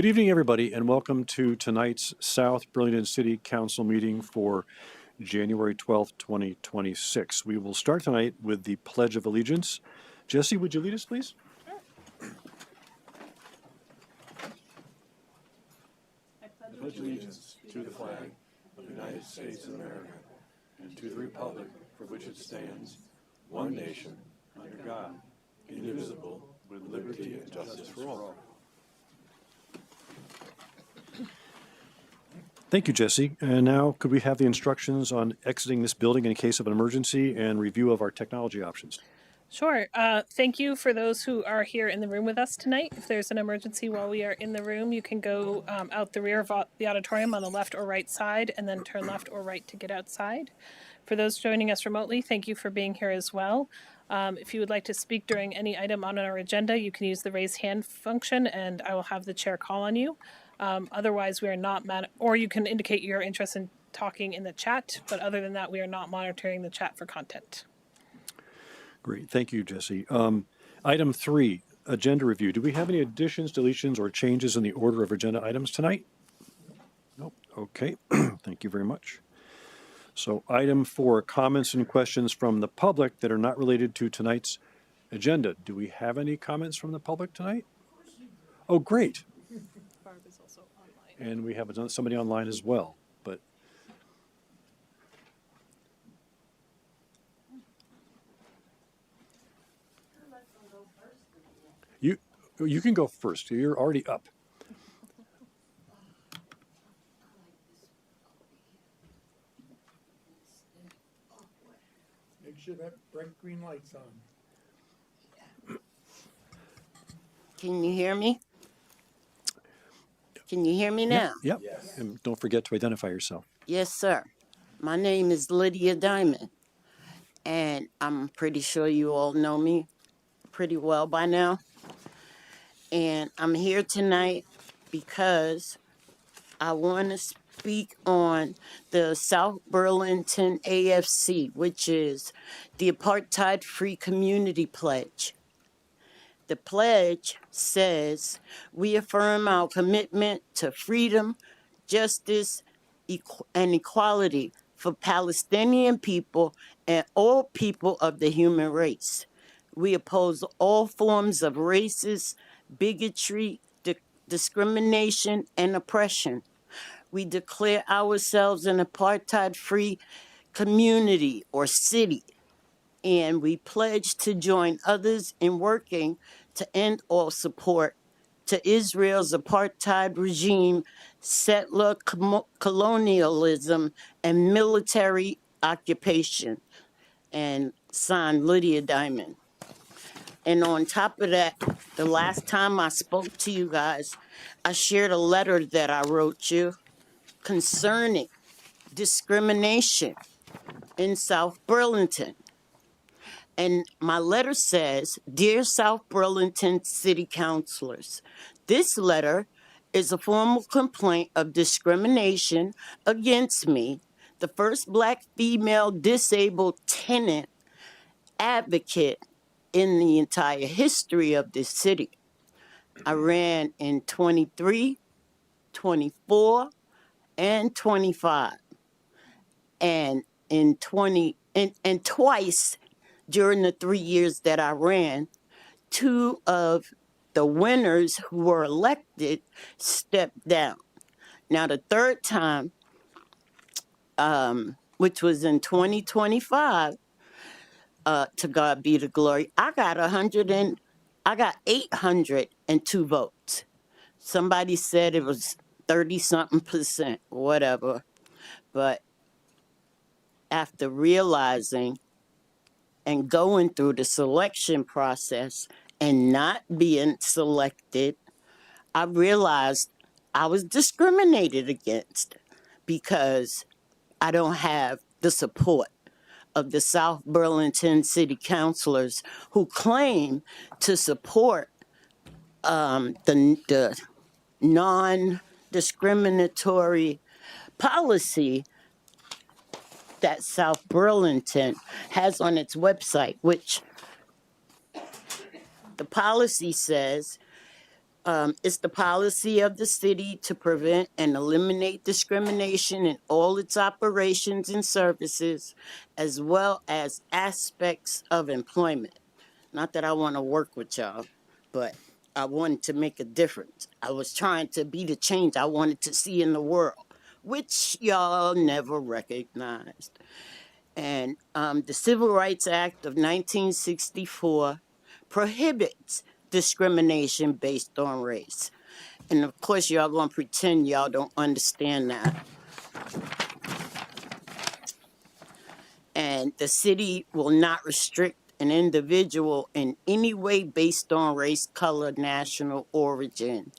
Good evening, everybody, and welcome to tonight's South Burlington City Council meeting for January 12th, 2026. We will start tonight with the Pledge of Allegiance. Jesse, would you lead us, please? I pledge allegiance to the flag of the United States of America and to the republic for which it stands, one nation, under God, indivisible, with liberty and justice for all. Thank you, Jesse. And now could we have the instructions on exiting this building in case of an emergency and review of our technology options? Sure. Thank you for those who are here in the room with us tonight. If there's an emergency while we are in the room, you can go out the rear of the auditorium on the left or right side and then turn left or right to get outside. For those joining us remotely, thank you for being here as well. If you would like to speak during any item on our agenda, you can use the raise hand function and I will have the chair call on you. Otherwise, we are not, or you can indicate your interest in talking in the chat, but other than that, we are not monitoring the chat for content. Great. Thank you, Jesse. Item 3, agenda review. Do we have any additions, deletions, or changes in the order of agenda items tonight? Nope. Okay. Thank you very much. So item 4, comments and questions from the public that are not related to tonight's agenda. Do we have any comments from the public tonight? Oh, great. Barb is also online. And we have somebody online as well, but you can go first. You're already up. Make sure that bright green light's on. Can you hear me? Can you hear me now? Yep. Yes. And don't forget to identify yourself. Yes, sir. My name is Lydia Diamond, and I'm pretty sure you all know me pretty well by now. And I'm here tonight because I want to speak on the South Burlington AFC, which is the Apartheid-Free Community Pledge. The pledge says, we affirm our commitment to freedom, justice, and equality for Palestinian people and all people of the human race. We oppose all forms of racist bigotry, discrimination, and oppression. We declare ourselves an apartheid-free community or city, and we pledge to join others in working to end all support to Israel's apartheid regime, settler colonialism, and military occupation. And signed, Lydia Diamond. And on top of that, the last time I spoke to you guys, I shared a letter that I wrote you concerning discrimination in South Burlington. And my letter says, Dear South Burlington City Councilors, this letter is a formal complaint of discrimination against me, the first Black female disabled tenant advocate in the entire history of this city. I ran in 23, 24, and 25. And in and twice during the 3 years that I ran, 2 of the winners who were elected stepped down. Now the third time, which was in 2025, to God be the glory, I got 802 votes. Somebody said it was 30-something%, whatever. But after realizing and going through the selection process and not being selected, I realized I was discriminated against because I don't have the support of the South Burlington City Councilors who claim to support the non-discriminatory policy that South Burlington has on its website, which the policy says It's the policy of the city to prevent and eliminate discrimination in all its operations and services, as well as aspects of employment. Not that I want to work with y'all, but I wanted to make a difference. I was trying to be the change I wanted to see in the world, which y'all never recognized. And the Civil Rights Act of 1964 prohibits discrimination based on race. And of course, y'all gonna pretend y'all don't understand that. And the city will not restrict an individual in any way based on race, color, national origin.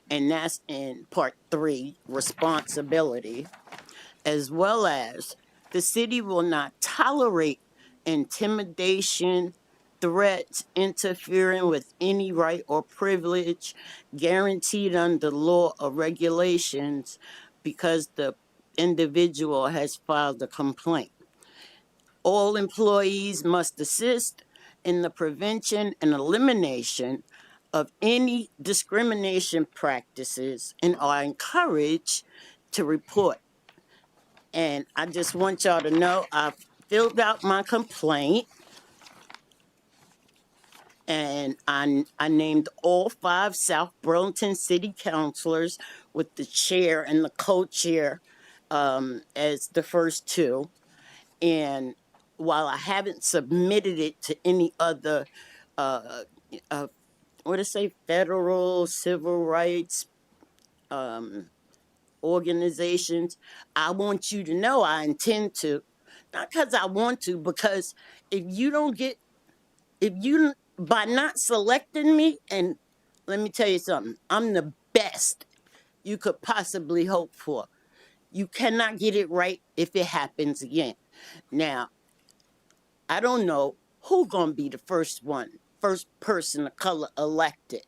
And that's in part 3, responsibility, as well as the city will not tolerate intimidation, threats, interfering with any right or privilege guaranteed under law or regulations because the individual has filed a complaint. All employees must assist in the prevention and elimination of any discrimination practices and are encouraged to report. And I just want y'all to know I filled out my complaint and I named all 5 South Burlington City Councilors with the chair and the co-chair as the first 2. And while I haven't submitted it to any other, federal civil rights organizations, I want you to know I intend to, not because I want to, because by not selecting me, and let me tell you something, I'm the best you could possibly hope for. You cannot get it right if it happens again. Now, I don't know who's gonna be the first person of color elected.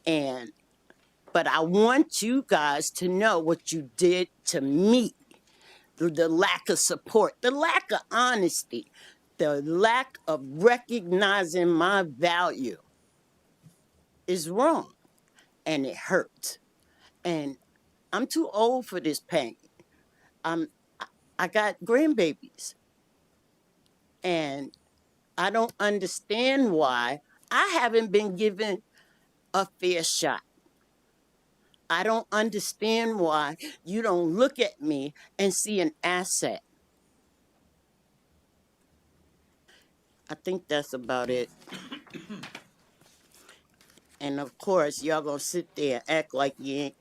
But I want you guys to know what you did to me. The lack of support, the lack of honesty, the lack of recognizing my value is wrong. And it hurts. And I'm too old for this pain. I got grandbabies. And I don't understand why I haven't been given a fair shot. I don't understand why you don't look at me and see an asset. I think that's about it. And of course, y'all gonna sit there and act like you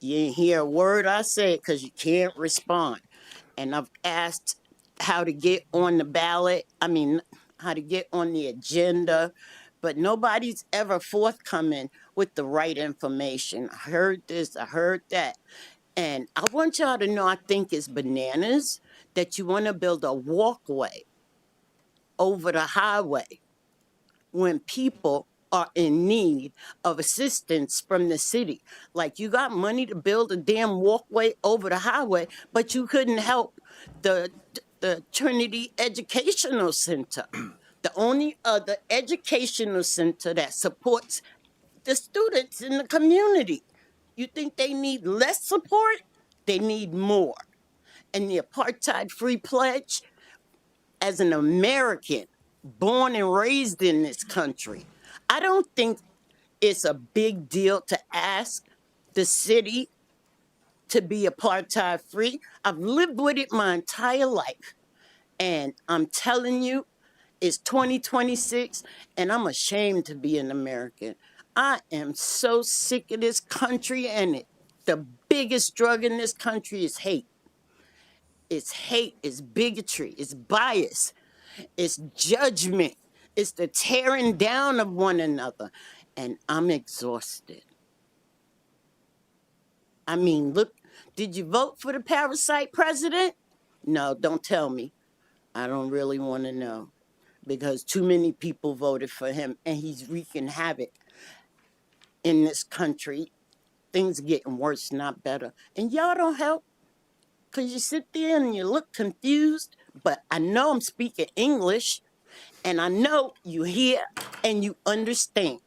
ain't hear a word I said because you can't respond. And I've asked how to get on the ballot, how to get on the agenda, but nobody's ever forthcoming with the right information. I heard this, I heard that. And I want y'all to know I think it's bananas that you want to build a walkway over the highway when people are in need of assistance from the city. Like, you got money to build a damn walkway over the highway, but you couldn't help the Trinity Educational Center, the only other educational center that supports the students in the community. You think they need less support? They need more. And the apartheid-free pledge, as an American born and raised in this country, I don't think it's a big deal to ask the city to be apartheid-free. I've lived with it my entire life. And I'm telling you, it's 2026, and I'm ashamed to be an American. I am so sick of this country, and the biggest drug in this country is hate. It's hate, it's bigotry, it's bias, it's judgment, it's the tearing down of one another. And I'm exhausted. Look, did you vote for the parasite president? No, don't tell me. I don't really want to know, because too many people voted for him, and he's wreaking havoc in this country. Things are getting worse, not better. And y'all don't help, because you sit there and you look confused, but I know I'm speaking English, and I know you hear and you understand.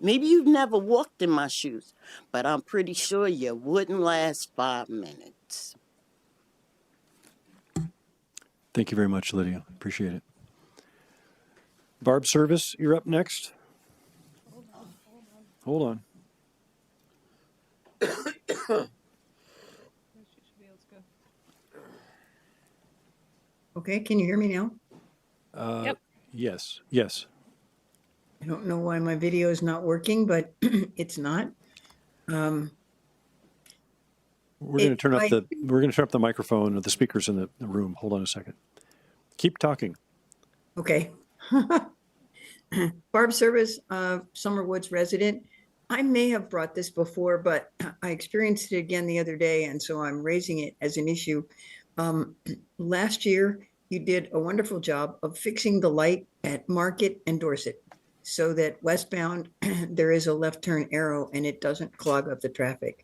Maybe you've never walked in my shoes, but I'm pretty sure you wouldn't last 5 minutes. Thank you very much, Lydia. Appreciate it. Barb Service, you're up next. Hold on. Okay, can you hear me now? Yep. Yes, yes. I don't know why my video is not working, but it's not. We're going to turn up the microphone of the speakers in the room. Hold on a second. Keep talking. Okay. Barb Service, Summer Woods resident. I may have brought this before, but I experienced it again the other day, and so I'm raising it as an issue. Last year, you did a wonderful job of fixing the light at Market and Dorset so that westbound there is a left turn arrow and it doesn't clog up the traffic.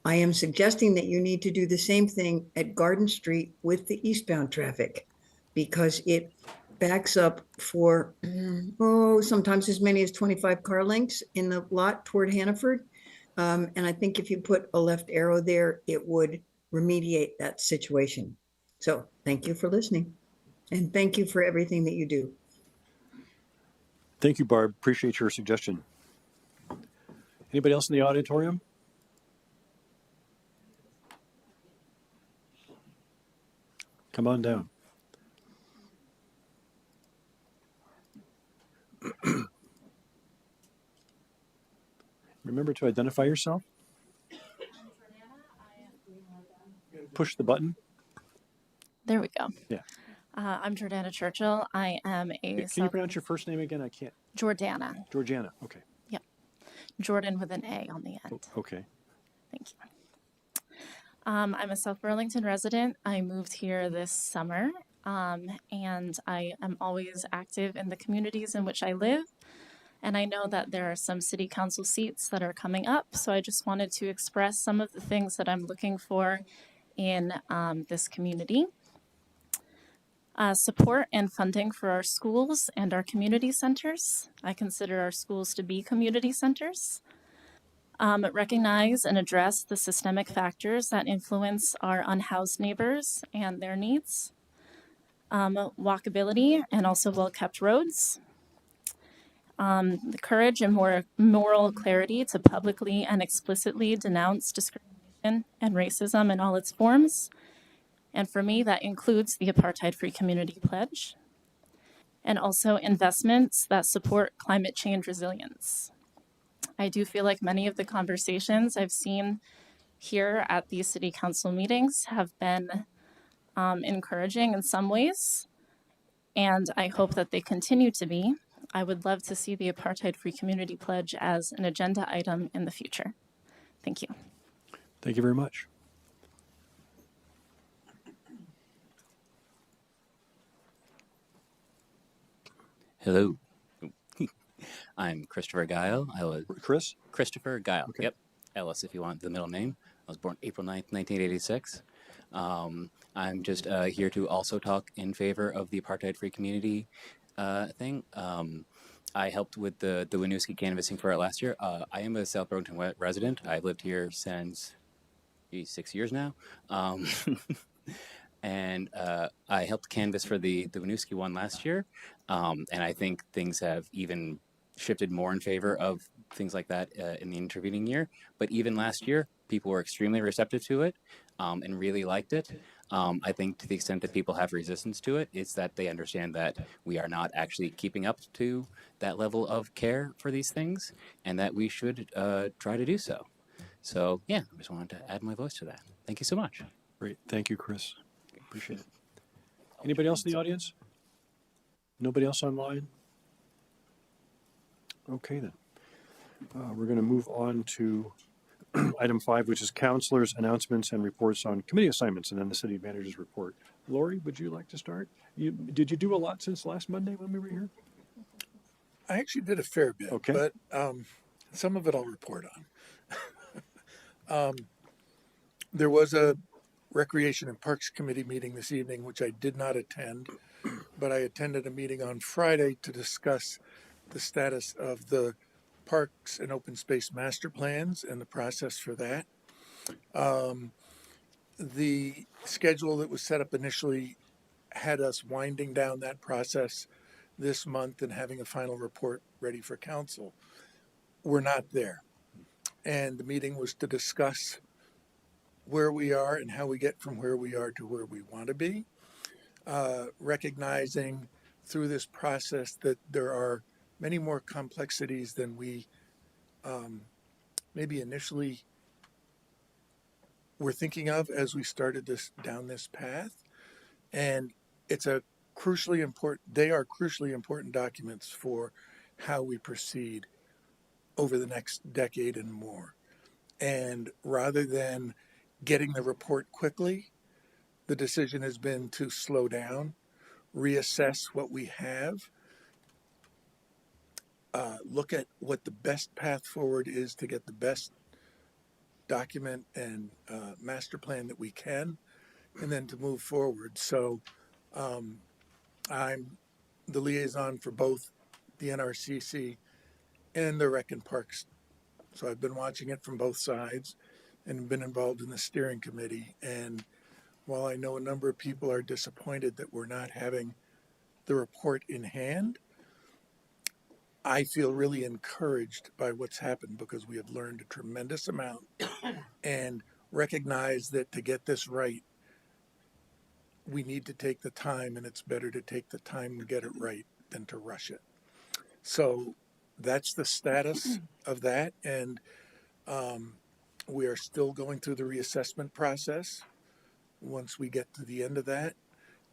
I am suggesting that you need to do the same thing at Garden Street with the eastbound traffic because it backs up for, sometimes as many as 25 car lengths in the lot toward Hannaford. And I think if you put a left arrow there, it would remediate that situation. So thank you for listening. And thank you for everything that you do. Thank you, Barb. Appreciate your suggestion. Anybody else in the auditorium? Come on down. Remember to identify yourself. Push the button. There we go. Yeah. I'm Jordana Churchill. I am a Can you pronounce your first name again? I can't. Jordana. Georgiana. Okay. Yep. Jordan with an A on the end. Okay. Thank you. I'm a South Burlington resident. I moved here this summer, and I am always active in the communities in which I live. And I know that there are some city council seats that are coming up, so I just wanted to express some of the things that I'm looking for in this community. Support and funding for our schools and our community centers. I consider our schools to be community centers. Recognize and address the systemic factors that influence our unhoused neighbors and their needs. Walkability and also well-kept roads. The courage and moral clarity to publicly and explicitly denounce discrimination and racism in all its forms. And for me, that includes the Apartheid-Free Community Pledge. And also investments that support climate change resilience. I do feel like many of the conversations I've seen here at these city council meetings have been encouraging in some ways. And I hope that they continue to be. I would love to see the Apartheid-Free Community Pledge as an agenda item in the future. Thank you. Thank you very much. Hello. I'm Christopher Guile. Chris? Christopher Guile. Okay. Yep. Ellis, if you want the middle name. I was born April 9th, 1986. I'm just here to also talk in favor of the apartheid-free community thing. I helped with the Winooski canvassing for it last year. I am a South Burlington resident. I've lived here since 6 years now. And I helped canvass for the Winooski one last year. And I think things have even shifted more in favor of things like that in the intervening year. But even last year, people were extremely receptive to it and really liked it. I think to the extent that people have resistance to it, it's that they understand that we are not actually keeping up to that level of care for these things and that we should try to do so. So, yeah, I just wanted to add my voice to that. Thank you so much. Great. Thank you, Chris. Appreciate it. Anybody else in the audience? Nobody else online? Okay, then. We're going to move on to item 5, which is Councilors Announcements and Reports on Committee Assignments, and then the City Manager's Report. Lori, would you like to start? Did you do a lot since last Monday when we were here? I actually did a fair bit, Okay. but some of it I'll report on. There was a Recreation and Parks Committee meeting this evening, which I did not attend, but I attended a meeting on Friday to discuss the status of the parks and open space master plans and the process for that. The schedule that was set up initially had us winding down that process this month and having a final report ready for council. We're not there. And the meeting was to discuss where we are and how we get from where we are to where we want to be, recognizing through this process that there are many more complexities than we maybe initially were thinking of as we started down this path. And it's a crucially important, they are crucially important documents for how we proceed over the next decade and more. And rather than getting the report quickly, the decision has been to slow down, reassess what we have, look at what the best path forward is to get the best document and master plan that we can, and then to move forward. So I'm the liaison for both the NRCC and the Rec and Parks. So I've been watching it from both sides and been involved in the steering committee. And while I know a number of people are disappointed that we're not having the report in hand, I feel really encouraged by what's happened because we have learned a tremendous amount and recognize that to get this right, we need to take the time, and it's better to take the time to get it right than to rush it. So that's the status of that. And we are still going through the reassessment process. Once we get to the end of that,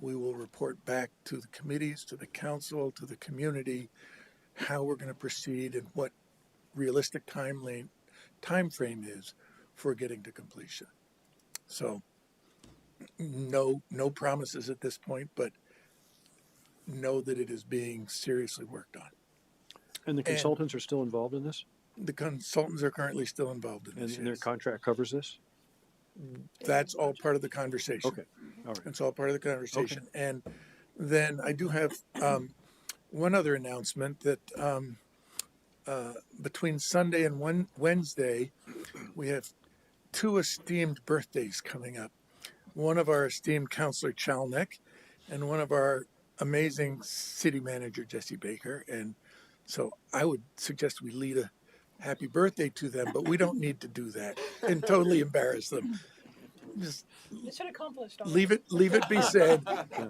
we will report back to the committees, to the council, to the community, how we're going to proceed and what realistic time frame is for getting to completion. So no promises at this point, but know that it is being seriously worked on. And the consultants are still involved in this? The consultants are currently still involved in this. And their Yes. contract covers this? That's all part of the conversation. Okay, all right. It's all part of the conversation. Okay. And then I do have one other announcement that between Sunday and Wednesday, we have two esteemed birthdays coming up. One of our esteemed Councilor Chalnick and one of our amazing city manager, Jesse Baker. And so I would suggest we lead a happy birthday to them, but we don't need to do that and totally embarrass them. Just Mission accomplished. leave it be said.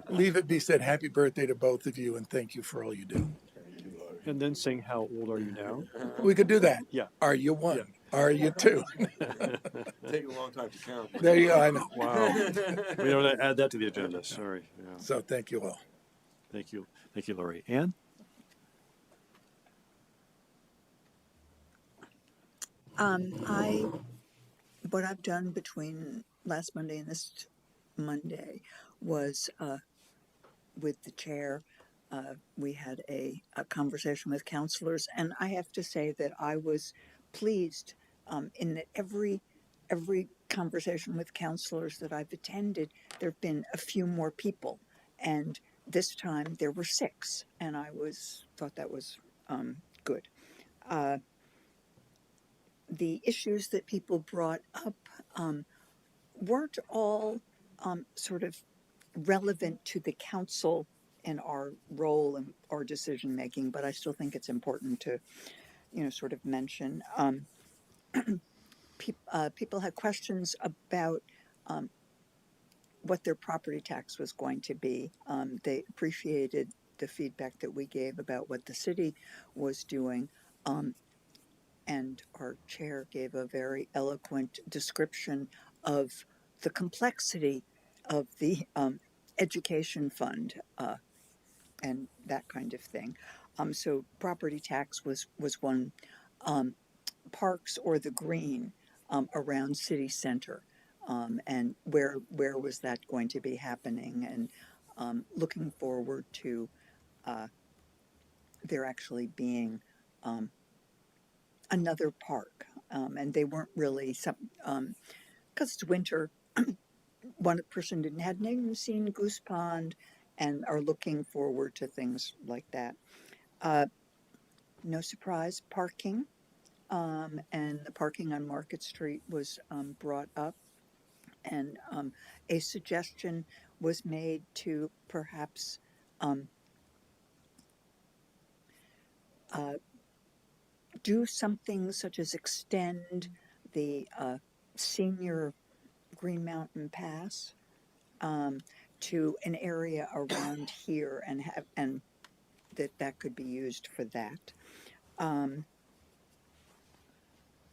Leave it be said. Happy birthday to both of you, and thank you for all you do. And then sing "How Old Are You Now?" We could do that. Yeah. Are you one? Yeah. Are you two? Take a long time to count. There you go. I know. Wow. We don't add that to the agenda. Sorry. Yeah. So thank you all. Thank you, Lori. Ann? What I've done between last Monday and this Monday was with the chair. We had a conversation with councilors, and I have to say that I was pleased in that every conversation with councilors that I've attended, there have been a few more people, and this time there were 6, and I thought that was good. The issues that people brought up weren't all sort of relevant to the council and our role and our decision making, but I still think it's important to, sort of mention. People had questions about what their property tax was going to be. They appreciated the feedback that we gave about what the city was doing. And our chair gave a very eloquent description of the complexity of the education fund and that kind of thing. So property tax was one. Parks or the green around city center, and where was that going to be happening? And looking forward to there actually being another park, and they weren't really some because it's winter. One person hadn't even seen Goose Pond, and are looking forward to things like that. no surprise, parking. And the parking on Market Street was brought up. And a suggestion was made to perhaps um, uh, do something such as extend the senior Green Mountain Pass to an area around here and that could be used for that. Um,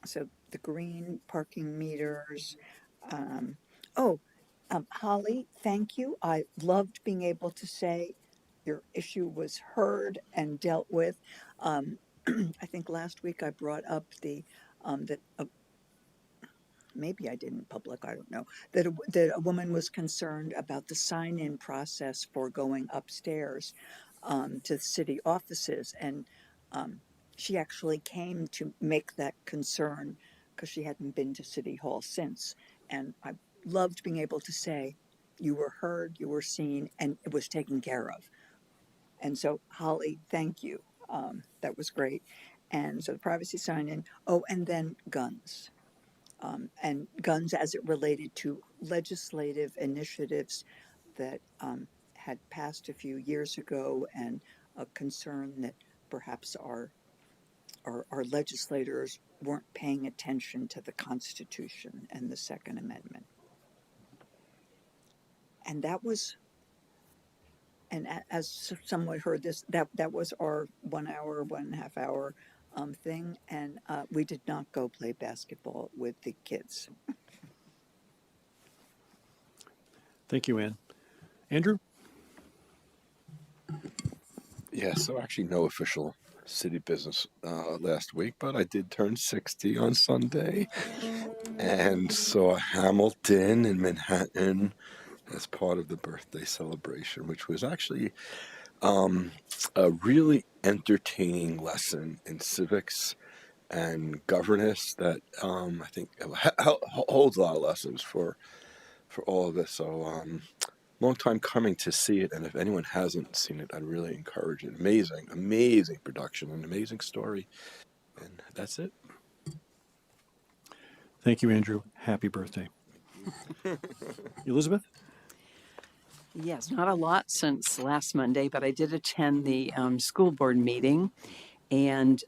so the green parking meters. Um, oh, Holly, thank you. I loved being able to say your issue was heard and dealt with. Um, I think last week I brought up that maybe I didn't in public, I don't know, that a woman was concerned about the sign-in process for going upstairs to the city offices. And she actually came to make that concern because she hadn't been to City Hall since. And I loved being able to say, you were heard, you were seen, and it was taken care of. And so, Holly, thank you. That was great. And so the privacy sign-in. Oh, and then guns. And guns as it related to legislative initiatives that had passed a few years ago, and a concern that perhaps our legislators weren't paying attention to the Constitution and the Second Amendment. And that was, and as someone heard this, that was our 1 hour, 1.5 hour thing, and we did not go play basketball with the kids. Thank you, Ann. Andrew? Yeah, so actually no official city business last week, but I did turn 60 on Sunday and saw Hamilton in Manhattan as part of the birthday celebration, which was actually a really entertaining lesson in civics and governance that I think holds a lot of lessons for all of us. So long time coming to see it, and if anyone hasn't seen it, I'd really encourage it. Amazing production, an amazing story, and that's it. Thank you, Andrew. Happy birthday. Elizabeth? Yes, not a lot since last Monday, but I did attend the school board meeting. And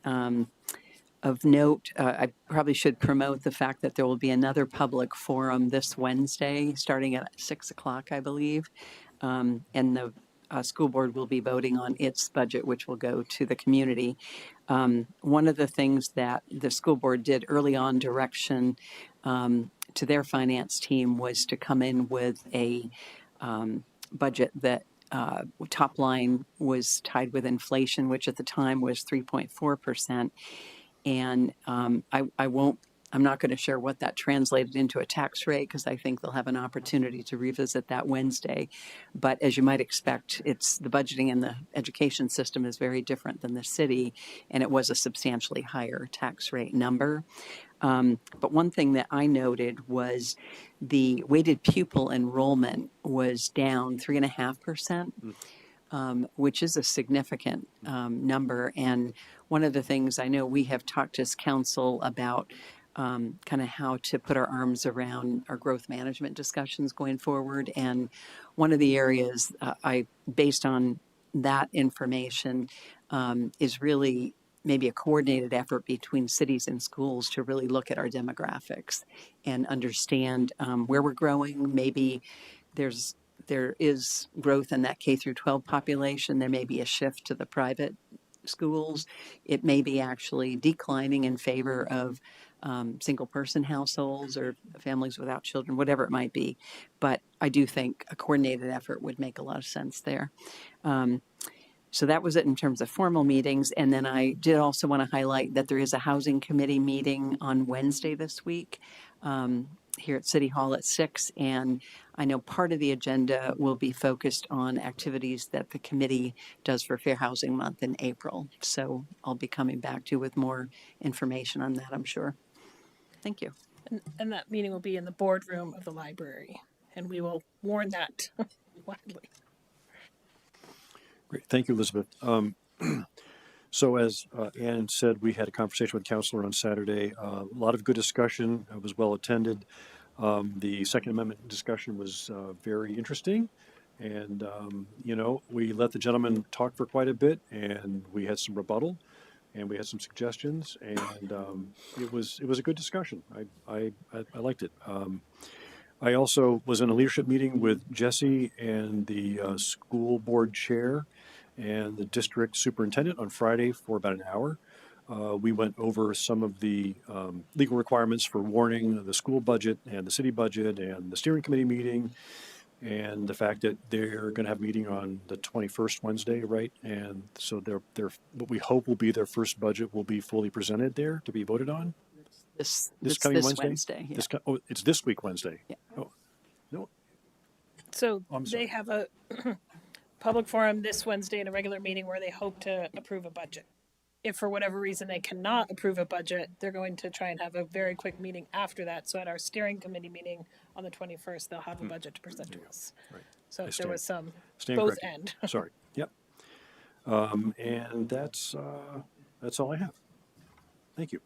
of note, I probably should promote the fact that there will be another public forum this Wednesday, starting at 6 o'clock, I believe. And the school board will be voting on its budget, which will go to the community. One of the things that the school board did early on direction to their finance team was to come in with a budget that top line was tied with inflation, which at the time was 3.4%. And I'm not going to share what that translated into a tax rate because I think they'll have an opportunity to revisit that Wednesday. But as you might expect, it's the budgeting in the education system is very different than the city, and it was a substantially higher tax rate number. But one thing that I noted was the weighted pupil enrollment was down 3.5%, which is a significant number. And one of the things I know we have talked as council about kind of how to put our arms around our growth management discussions going forward. And one of the areas based on that information, is really maybe a coordinated effort between cities and schools to really look at our demographics and understand where we're growing. Maybe there is growth in that K through 12 population. There may be a shift to the private schools. It may be actually declining in favor of single person households or families without children, whatever it might be. But I do think a coordinated effort would make a lot of sense there. So that was it in terms of formal meetings. And then I did also want to highlight that there is a housing committee meeting on Wednesday this week here at City Hall at 6. And I know part of the agenda will be focused on activities that the committee does for Fair Housing Month in April. So I'll be coming back to you with more information on that, I'm sure. Thank you. And that meeting will be in the boardroom of the library, and we will warn that widely. Great. Thank you, Elizabeth. So as Ann said, we had a conversation with Counselor on Saturday. A lot of good discussion. It was well attended. The Second Amendment discussion was very interesting. And, we let the gentleman talk for quite a bit, and we had some rebuttal, and we had some suggestions, and it was a good discussion. I liked it. I also was in a leadership meeting with Jesse and the school board chair and the district superintendent on Friday for about an hour. We went over some of the legal requirements for warning the school budget and the city budget and the steering committee meeting, and the fact that they're going to have a meeting on the 21st Wednesday, right? And so they're what we hope will be their first budget will be fully presented there to be voted on. This coming Wednesday. Yeah. It's this week Wednesday. Yeah. Oh, no. So I'm sorry. they have a public forum this Wednesday and a regular meeting where they hope to approve a budget. If for whatever reason they cannot approve a budget, they're going to try and have a very quick meeting after that. So at our steering committee meeting on the 21st, they'll have a budget to present to us. Right. So I if there was some Stand both corrected. end. Sorry. Yep. And that's all I have. Thank you.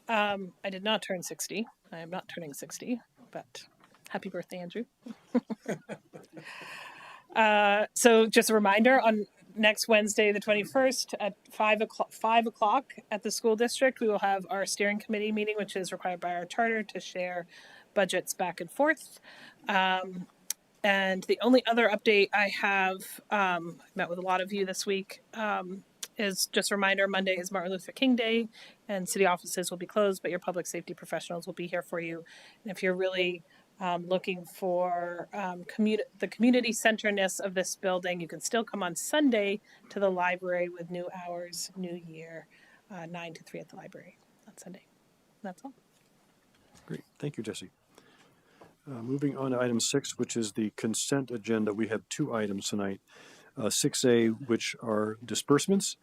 I did not turn 60. I am not turning 60, but happy birthday, Andrew. So just a reminder, on next Wednesday, the 21st at 5 o'clock at the school district, we will have our steering committee meeting, which is required by our charter to share budgets back and forth. And the only other update I have, met with a lot of you this week, is just a reminder, Monday is Martin Luther King Day, and city offices will be closed, but your public safety professionals will be here for you. And if you're really looking for the community centerness of this building, you can still come on Sunday to the library with new hours, new year, 9 to 3 at the library on Sunday. That's all. Great. Thank you, Jesse. Moving on to item 6, which is the consent agenda. We have 2 items tonight. 6A, which are disbursements,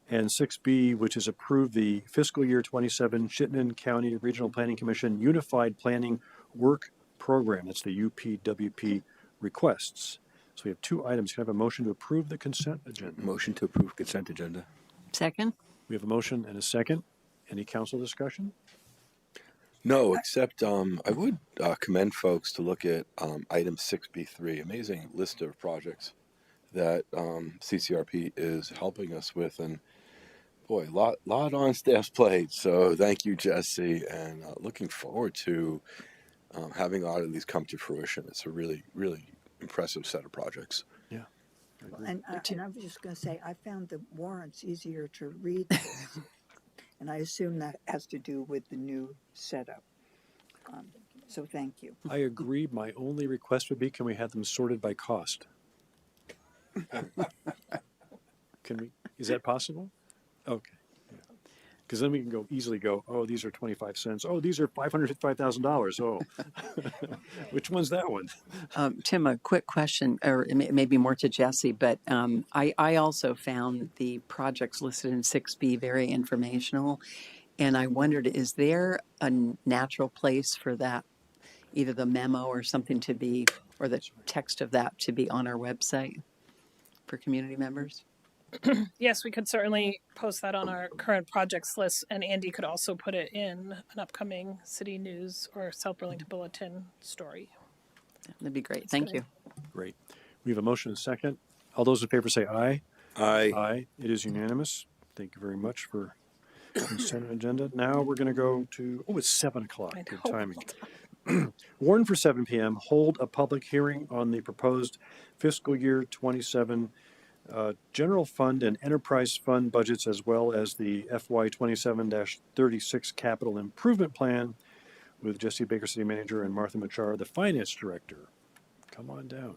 and 6B, which is approve the fiscal year 27 Chittenden County Regional Planning Commission Unified Planning Work Program. That's the UPWP requests. So we have 2 items. Can I have a motion to approve the consent agenda? Motion to approve consent agenda. Second? We have a motion and a second. Any council discussion? No, except I would commend folks to look at item 6B3, amazing list of projects that CCRP is helping us with, and boy, lot on staff's plate. So thank you, Jesse, and looking forward to having a lot of these come to fruition. It's a really, really impressive set of projects. Yeah. I agree. And I was just going to say, I found the warrants easier to read. And I assume that has to do with the new setup. So thank you. I agree. My only request would be, can we have them sorted by cost? Can we? Is that possible? Okay. Because then we can easily go, oh, these are 25 cents. Oh, these are $555,000. Oh, which one's that one? Tim, a quick question, or maybe more to Jesse, but I also found the projects listed in 6B very informational. And I wondered, is there a natural place for that, either the memo or something to be, or the text of that to be on our website for community members? Yes, we could certainly post that on our current projects list, and Andy could also put it in an upcoming city news or South Burlington Bulletin story. That'd be great. Thank you. Great. We have a motion and a second. All those in favor say aye. Aye. Aye. It is unanimous. Thank you very much for consent agenda. Now we're going to go to, it's 7 o'clock. I Good know. timing. Warn for 7 p.m. Hold a public hearing on the proposed fiscal year 27 general fund and enterprise fund budgets, as well as the FY27-36 capital improvement plan, with Jesse Baker, City Manager, and Martha Machar, the Finance Director. Come on down.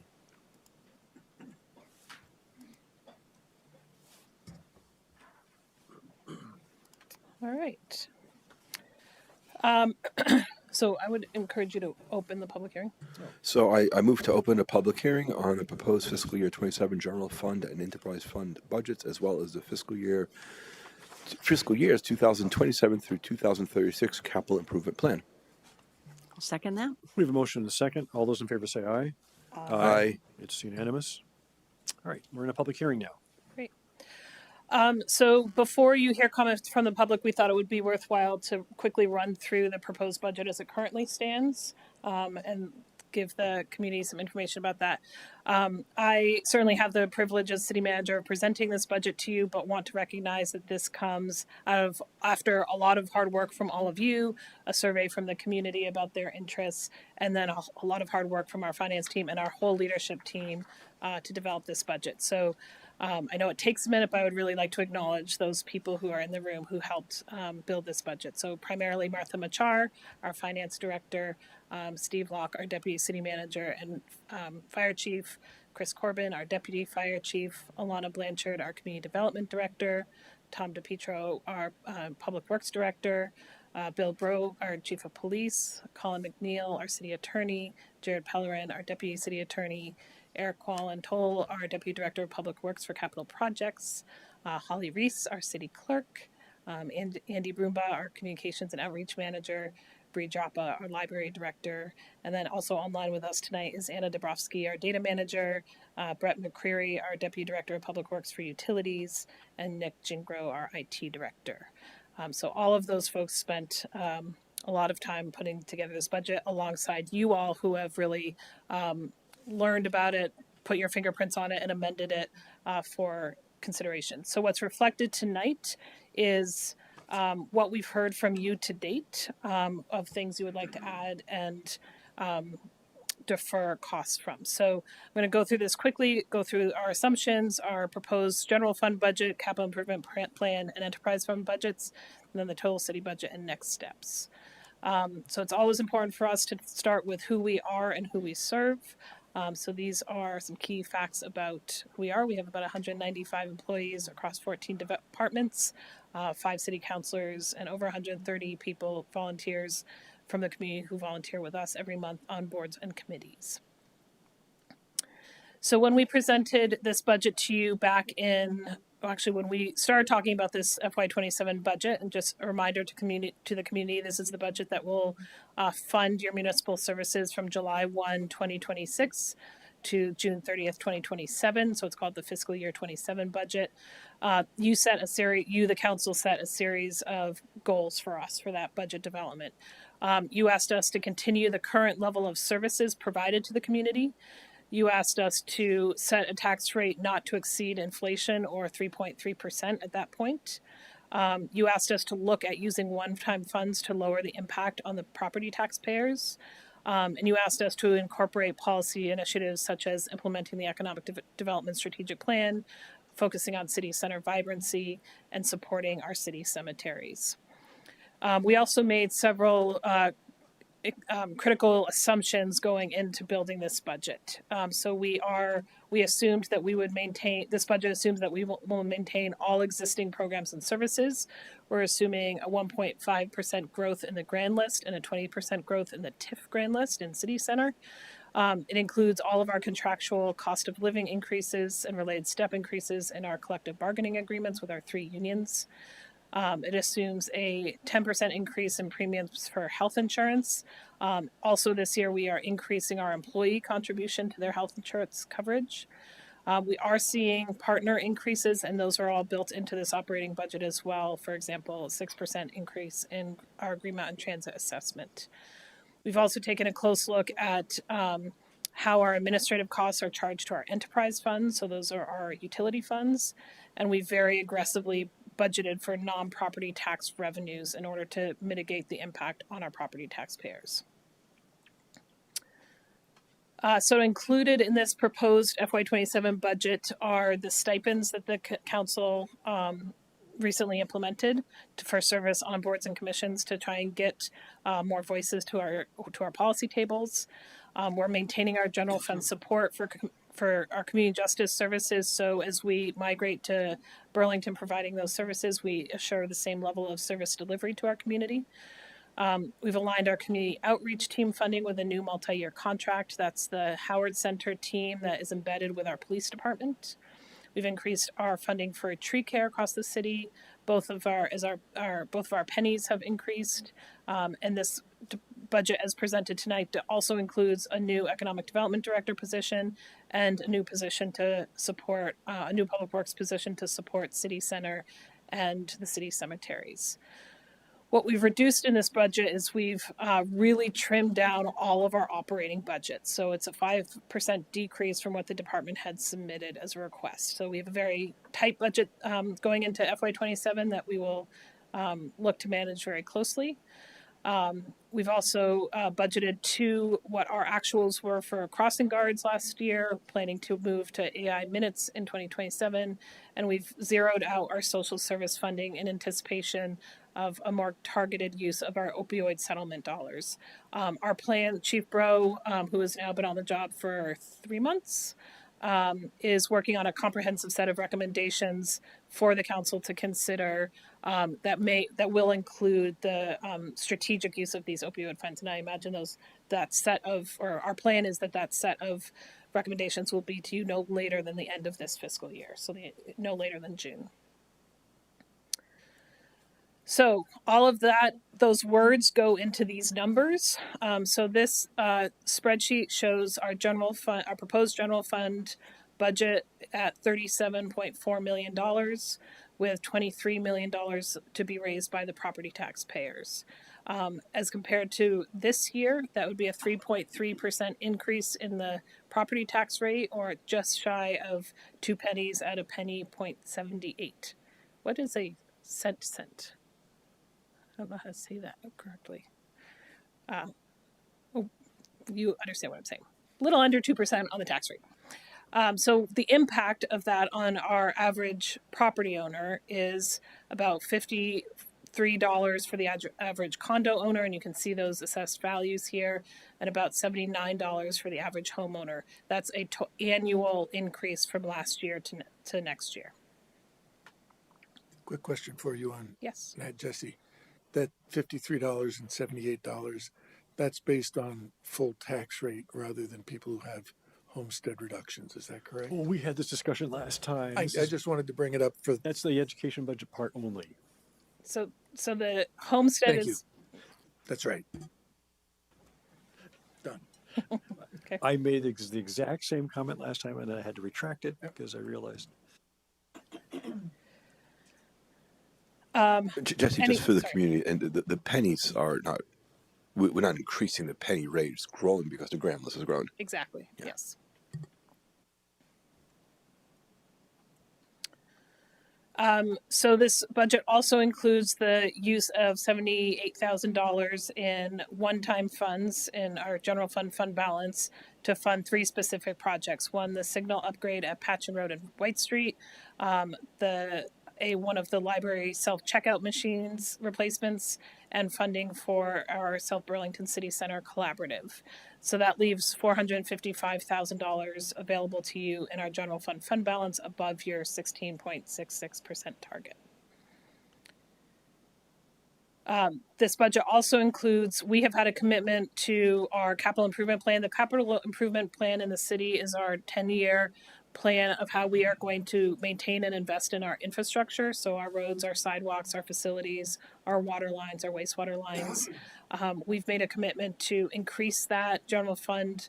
All right. So I would encourage you to open the public hearing. So I move to open a public hearing on the proposed fiscal year 27 general fund and enterprise fund budgets, as well as the fiscal years 2027 through 2036 capital improvement plan. I'll second that. We have a motion and a second. All those in favor say aye. Aye. It's unanimous. All right, we're in a public hearing now. Great. So before you hear comments from the public, we thought it would be worthwhile to quickly run through the proposed budget as it currently stands, and give the community some information about that. I certainly have the privilege as city manager of presenting this budget to you, but want to recognize that this comes out of after a lot of hard work from all of you, a survey from the community about their interests, and then a lot of hard work from our finance team and our whole leadership team to develop this budget. So I know it takes a minute, but I would really like to acknowledge those people who are in the room who helped build this budget. So primarily Martha Machar, our finance director, Steve Locke, our deputy city manager and fire chief, Chris Corbin, our deputy fire chief, Alana Blanchard, our community development director, Tom DePietro, our public works director, Bill Bro, our chief of police, Colin McNeil, our city attorney, Jared Pellerin, our deputy city attorney, Eric Toll, our deputy director of public works for capital projects, Holly Reese, our city clerk, and Andy Broomba, our communications and outreach manager, Bree Joppa, our library director, and then also online with us tonight is Anna Dabrowski, our data manager, Brett McCreary, our deputy director of public works for utilities, and Nick Gingro, our IT director. So all of those folks spent a lot of time putting together this budget alongside you all who have really learned about it, put your fingerprints on it, and amended it for consideration. So what's reflected tonight is what we've heard from you to date of things you would like to add and defer costs from. So I'm going to go through this quickly, go through our assumptions, our proposed general fund budget, capital improvement plan, and enterprise fund budgets, and then the total city budget and next steps. So it's always important for us to start with who we are and who we serve. So these are some key facts about who we are. We have about 195 employees across 14 departments, 5 city councilors, and over 130 people, volunteers from the community who volunteer with us every month on boards and committees. So when we presented this budget to you back in, actually when we started talking about this FY27 budget, and just a reminder to the community, this is the budget that will fund your municipal services from July 1, 2026 to June 30th, 2027. So it's called the fiscal year 27 budget. You, the council, set a series of goals for us for that budget development. You asked us to continue the current level of services provided to the community. You asked us to set a tax rate not to exceed inflation or 3.3% at that point. You asked us to look at using one-time funds to lower the impact on the property taxpayers. And you asked us to incorporate policy initiatives such as implementing the Economic Development Strategic Plan, focusing on city center vibrancy, and supporting our city cemeteries. We also made several critical assumptions going into building this budget. So we assumed that we would maintain, this budget assumes that we will maintain all existing programs and services. We're assuming a 1.5% growth in the grand list and a 20% growth in the TIF grand list in City Center. It includes all of our contractual cost of living increases and related step increases in our collective bargaining agreements with our 3 unions. It assumes a 10% increase in premiums for health insurance. Also this year, we are increasing our employee contribution to their health insurance coverage. We are seeing partner increases, and those are all built into this operating budget as well. For example, a 6% increase in our Green Mountain Transit assessment. We've also taken a close look at how our administrative costs are charged to our enterprise funds. So those are our utility funds. And we very aggressively budgeted for non-property tax revenues in order to mitigate the impact on our property taxpayers. So included in this proposed FY27 budget are the stipends that the council recently implemented for service on boards and commissions to try and get more voices to our policy tables. We're maintaining our general fund support for our community justice services. So as we migrate to Burlington providing those services, we assure the same level of service delivery to our community. We've aligned our community outreach team funding with a new multi-year contract. That's the Howard Center team that is embedded with our police department. We've increased our funding for tree care across the city. Both of our pennies have increased, and this budget as presented tonight also includes a new economic development director position and a new position to support, a new public works position to support city center and the city cemeteries. What we've reduced in this budget is we've really trimmed down all of our operating budgets. So it's a 5% decrease from what the department had submitted as a request. So we have a very tight budget going into FY27 that we will look to manage very closely. We've also budgeted to what our actuals were for crossing guards last year, planning to move to AI minutes in 2027, and we've zeroed out our social service funding in anticipation of a more targeted use of our opioid settlement dollars. Our plan, Chief Bro, who has now been on the job for 3 months, is working on a comprehensive set of recommendations for the council to consider that will include the strategic use of these opioid funds. And I imagine our plan is that set of recommendations will be to you no later than the end of this fiscal year, so no later than June. So all of those words go into these numbers. So this spreadsheet shows our proposed general fund budget at $37.4 million, with $23 million to be raised by the property taxpayers. As compared to this year, that would be a 3.3% increase in the property tax rate, or just shy of 2 pennies at a penny 0.78. What is a cent? I don't know how to say that correctly. You understand what I'm saying. A little under 2% on the tax rate. So the impact of that on our average property owner is about $53 for the average condo owner, and you can see those assessed values here, and about $79 for the average homeowner. That's a annual increase from last year to next year. Quick question for you on Yes. that, Jesse. That $53 and $78, that's based on full tax rate rather than people who have homestead reductions. Is that correct? Well, we had this discussion last time. I just wanted to bring it up for. That's the education budget part only. So the homestead Thank you. is. That's right. Done. Okay. I made the exact same comment last time, and I had to retract it because I realized. Jesse, just for the sorry. community, and the pennies are not, we're not increasing the penny rate, it's growing because the grand list has grown. Exactly. Yeah. Yes. So this budget also includes the use of $78,000 in one-time funds in our general fund balance to fund 3 specific projects. One, the signal upgrade at Patchen Road and White Street, one of the library self-checkout machines replacements, and funding for our South Burlington City Center collaborative. So that leaves $455,000 available to you in our general fund balance above your 16.66% target. This budget also includes, we have had a commitment to our capital improvement plan. The capital improvement plan in the city is our 10-year plan of how we are going to maintain and invest in our infrastructure. So our roads, our sidewalks, our facilities, our water lines, our wastewater lines. We've made a commitment to increase that general fund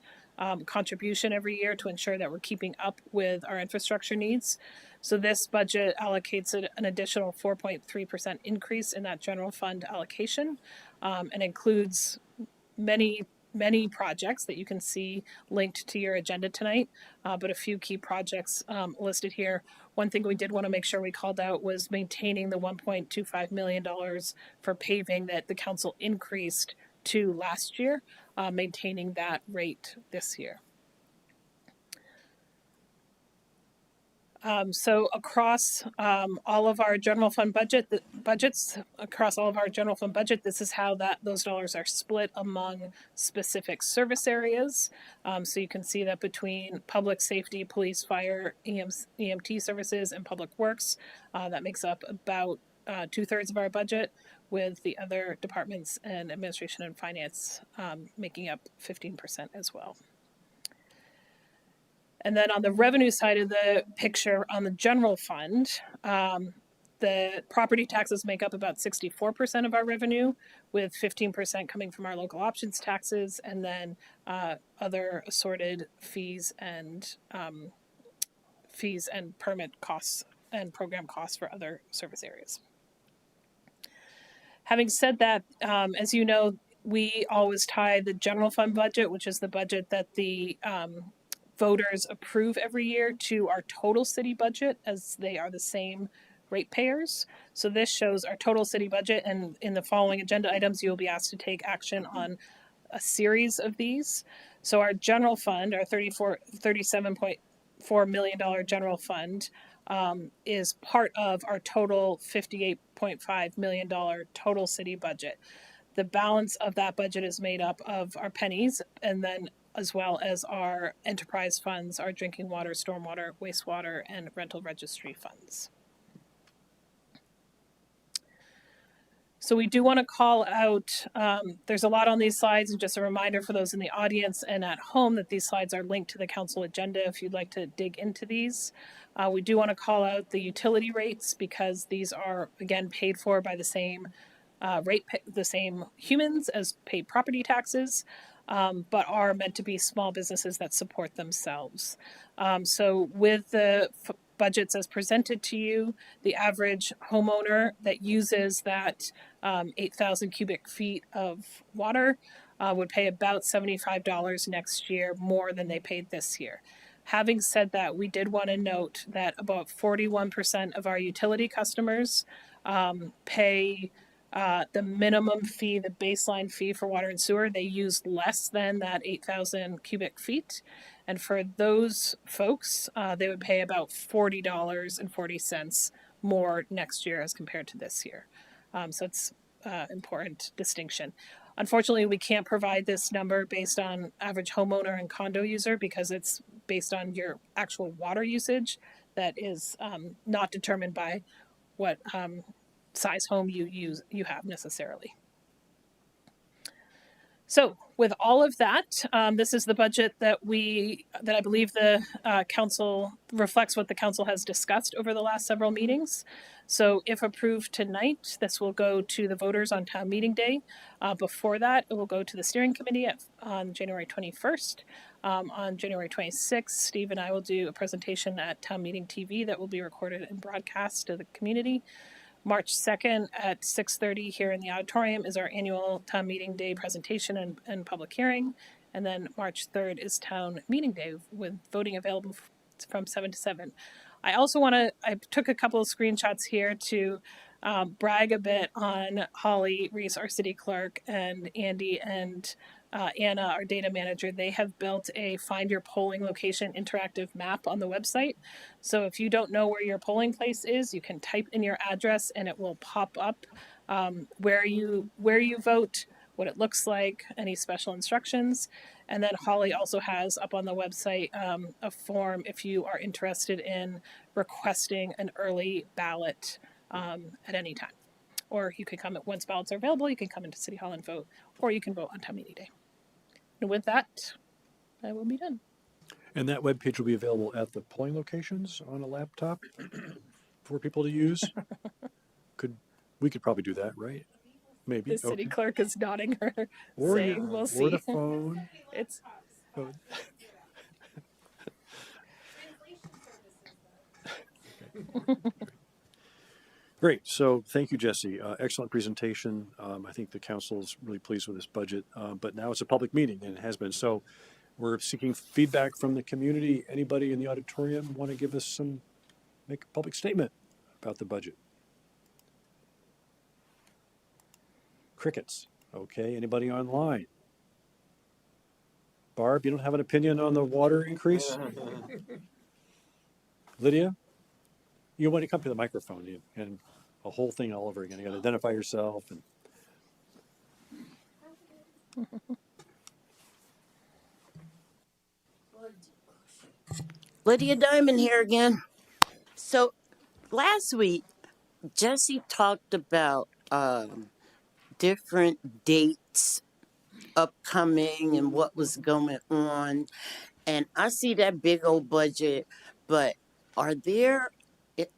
contribution every year to ensure that we're keeping up with our infrastructure needs. So this budget allocates an additional 4.3% increase in that general fund allocation, and includes many projects that you can see linked to your agenda tonight, but a few key projects listed here. One thing we did want to make sure we called out was maintaining the $1.25 million for paving that the council increased to last year, maintaining that rate this year. So across all of our general fund budgets, across all of our general fund budget, this is how those dollars are split among specific service areas. So you can see that between public safety, police, fire, EMT services, and public works, that makes up about 2/3 of our budget, with the other departments and administration and finance making up 15% as well. And then on the revenue side of the picture, on the general fund, the property taxes make up about 64% of our revenue, with 15% coming from our local options taxes, and then other assorted fees and permit costs and program costs for other service areas. Having said that, as you know, we always tie the general fund budget, which is the budget that the voters approve every year, to our total city budget, as they are the same ratepayers. So this shows our total city budget, and in the following agenda items, you'll be asked to take action on a series of these. So our general fund, our $37.4 million general fund, is part of our total $58.5 million total city budget. The balance of that budget is made up of our pennies, and then as well as our enterprise funds, our drinking water, stormwater, wastewater, and rental registry funds. So we do want to call out, there's a lot on these slides, and just a reminder for those in the audience and at home that these slides are linked to the council agenda if you'd like to dig into these. We do want to call out the utility rates, because these are, again, paid for by the same the same humans as paid property taxes, but are meant to be small businesses that support themselves. So with the budgets as presented to you, the average homeowner that uses that 8,000 cubic feet of water would pay about $75 next year more than they paid this year. Having said that, we did want to note that about 41% of our utility customers pay the minimum fee, the baseline fee for water and sewer. They use less than that 8,000 cubic feet. And for those folks, they would pay about $40.40 more next year as compared to this year. So it's an important distinction. Unfortunately, we can't provide this number based on average homeowner and condo user, because it's based on your actual water usage that is not determined by what size home you have necessarily. So with all of that, this is the budget that I believe the council reflects what the council has discussed over the last several meetings. So if approved tonight, this will go to the voters on town meeting day. Before that, it will go to the steering committee on January 21st. On January 26th, Steve and I will do a presentation at Town Meeting TV that will be recorded and broadcast to the community. March 2nd at 6:30 here in the auditorium is our annual town meeting day presentation and public hearing. And then March 3rd is town meeting day with voting available from 7 to 7. I took a couple of screenshots here to brag a bit on Holly Reese, our city clerk, and Andy and Anna, our data manager. They have built a find your polling location interactive map on the website. So if you don't know where your polling place is, you can type in your address and it will pop up where you vote, what it looks like, any special instructions. And then Holly also has up on the website a form if you are interested in requesting an early ballot at any time. Or you can come once ballots are available, you can come into City Hall and vote, or you can vote on town meeting day. And with that, I will be done. And that webpage will be available at the polling locations on a laptop for people to use? We could probably do that, right? Maybe. The city Okay. clerk is nodding her, Or saying, "We'll see." Or the phone. It's Oh. Great. So thank you, Jesse. Excellent presentation. I think the council's really pleased with this budget, but now it's a public meeting, and it has been. So we're seeking feedback from the community. Anybody in the auditorium want to give us make a public statement about the budget? Crickets. Okay. Anybody online? Barb, you don't have an opinion on the water increase? Lydia? You want to come to the microphone and a whole thing all over again. You got to identify yourself. And Lydia Diamond here again. So last week, Jesse talked about different dates upcoming and what was going on. And I see that big old budget, but are there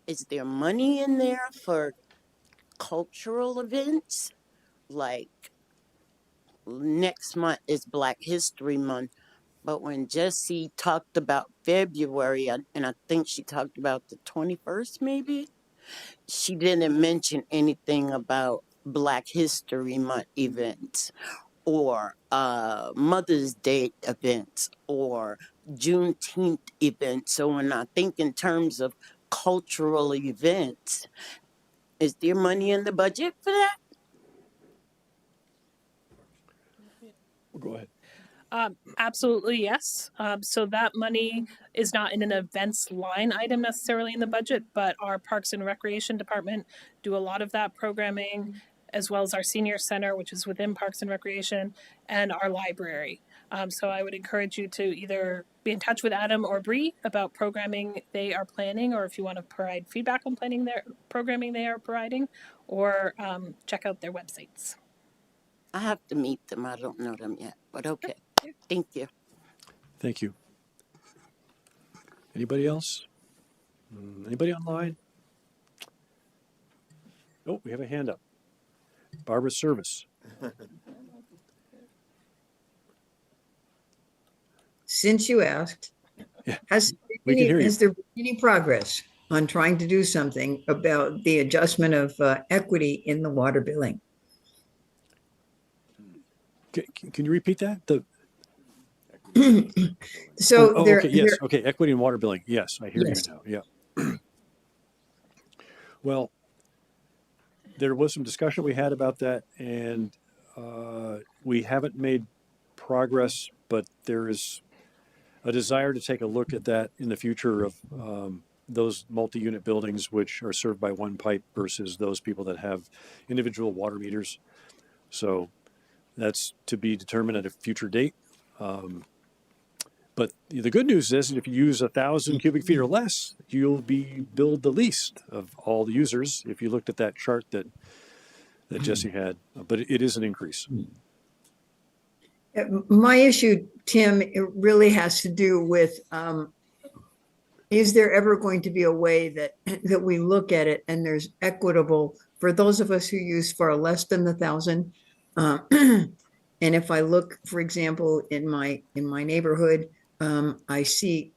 is there money in there for cultural events? Like next month is Black History Month, but when Jessie talked about February, and I think she talked about the 21st maybe, she didn't mention anything about Black History Month events or Mother's Day events or Juneteenth events. So when I think in terms of cultural events, is there money in the budget for that? Go ahead. Absolutely, yes. So that money is not in an events line item necessarily in the budget, but our Parks and Recreation Department do a lot of that programming, as well as our Senior Center, which is within Parks and Recreation, and our library. So I would encourage you to either be in touch with Adam or Bree about programming they are planning, or if you want to provide feedback on planning their programming they are providing, or check out their websites. I have to meet them. I don't know them yet, but okay. Thank you. Thank you. Anybody else? Anybody online? Oh, we have a hand up. Barbara Service. Since you asked, Yeah, has we can hear you. there been any progress on trying to do something about the adjustment of equity in the water billing? Can you repeat that? So Oh, there, okay, yes, okay, equity and water billing. Yes, I hear Yes. you now. Yeah. Well, there was some discussion we had about that, and we haven't made progress, but there is a desire to take a look at that in the future of those multi-unit buildings which are served by one pipe versus those people that have individual water meters. So that's to be determined at a future date. But the good news is if you use 1,000 cubic feet or less, you'll be billed the least of all the users if you looked at that chart that Jesse had. But it is an increase. my issue, Tim, it really has to do with, is there ever going to be a way that we look at it and there's equitable for those of us who use far less than 1,000? And if I look, for example, in my neighborhood, I see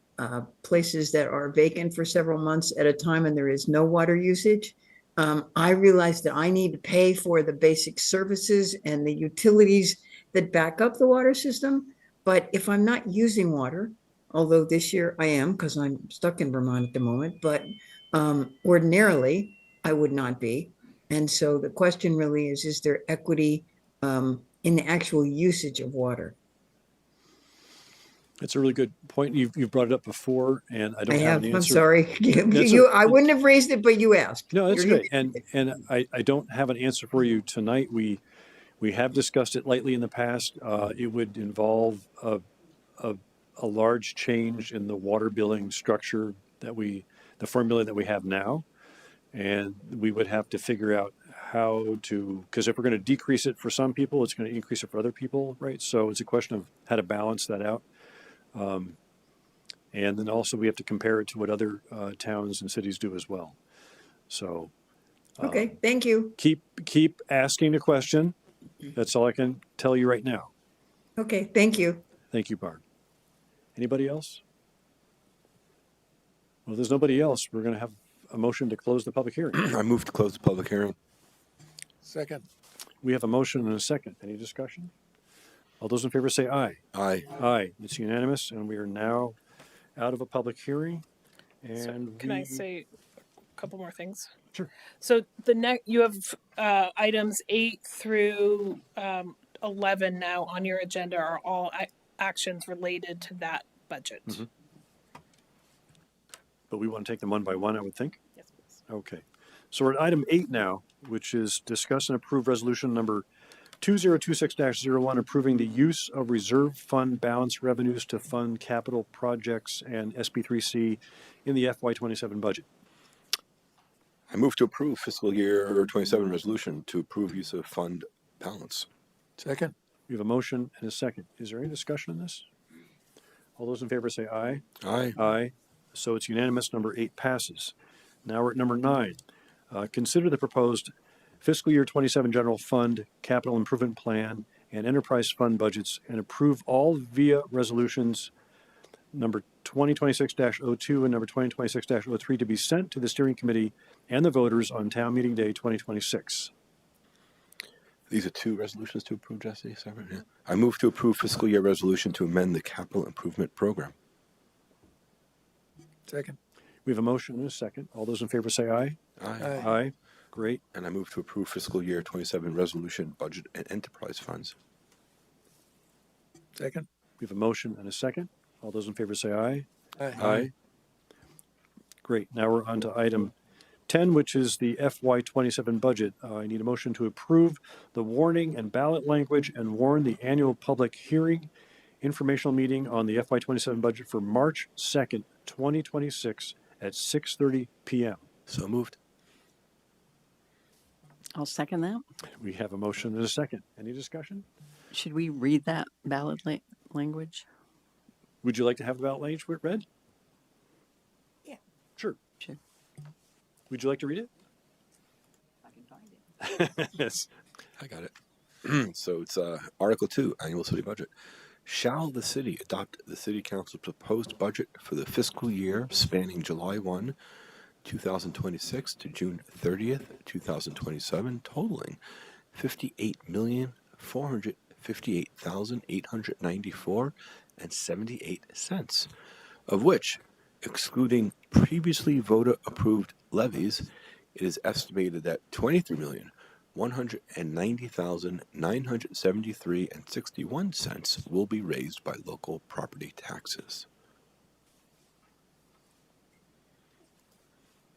places that are vacant for several months at a time and there is no water usage. I realize that I need to pay for the basic services and the utilities that back up the water system. But if I'm not using water, although this year I am because I'm stuck in Vermont at the moment, but ordinarily I would not be. And so the question really is there equity in the actual usage of water? It's a really good point. You've brought it up before, and I don't have an answer. I'm sorry. I wouldn't have raised it, but you asked. No, that's good. And I don't have an answer for you tonight. We have discussed it lightly in the past. It would involve a large change in the water billing structure the formula that we have now. And we would have to figure out how to, because if we're going to decrease it for some people, it's going to increase it for other people, right? So it's a question of how to balance that out. And then also we have to compare it to what other towns and cities do as well. So Okay, thank you. keep asking the question. That's all I can tell you right now. Okay, thank you. Thank you, Barb. Anybody else? Well, there's nobody else. We're going to have a motion to close the public hearing. I move to close the public hearing. Second. We have a motion and a second. Any discussion? All those in favor say aye. Aye. Aye. It's unanimous, and we are now out of a public hearing. So And can I say a couple more things? Sure. So you have items 8 through 11 now on your agenda are all actions related to that budget. Mm-hmm. But we want to take them one by one, I would think. Yes, please. Okay. So we're at item 8 now, which is discuss and approve resolution number 2026-01, approving the use of reserve fund balance revenues to fund capital projects and SB3C in the FY27 budget. I move to approve fiscal year 27 resolution to approve use of fund balance. Second. We have a motion and a second. Is there any discussion on this? All those in favor say aye. Aye. Aye. So it's unanimous. Number 8 passes. Now we're at number 9. Consider the proposed fiscal year 27 general fund, capital improvement plan, and enterprise fund budgets and approve all via resolutions number 2026-02 and number 2026-03 to be sent to the steering committee and the voters on town meeting day 2026. These are 2 resolutions to approve, Jesse, separate? Yeah. I move to approve fiscal year resolution to amend the capital improvement program. Second. We have a motion and a second. All those in favor say aye. Aye. Aye. Great. And I move to approve fiscal year 27 resolution, budget, and enterprise funds. Second. We have a motion and a second. All those in favor say aye. Aye. Great. Now we're on to item 10, which is the FY27 budget. I need a motion to approve the warning and ballot language and warn the annual public hearing informational meeting on the FY27 budget for March 2nd, 2026 at 6:30 p.m. So moved. I'll second that. We have a motion and a second. Any discussion? Should we read that ballot language? Would you like to have the ballot language read? Yeah. Sure. Sure. Would you like to read it? I can find it. Yes. I got it. So it's Article 2, Annual City Budget. Shall the city adopt the City Council's proposed budget for the fiscal year spanning July 1, 2026 to June 30th, 2027, totaling $58,458,894.78, of which, excluding previously voter-approved levies, it is estimated that $23,190,973.61 will be raised by local property taxes.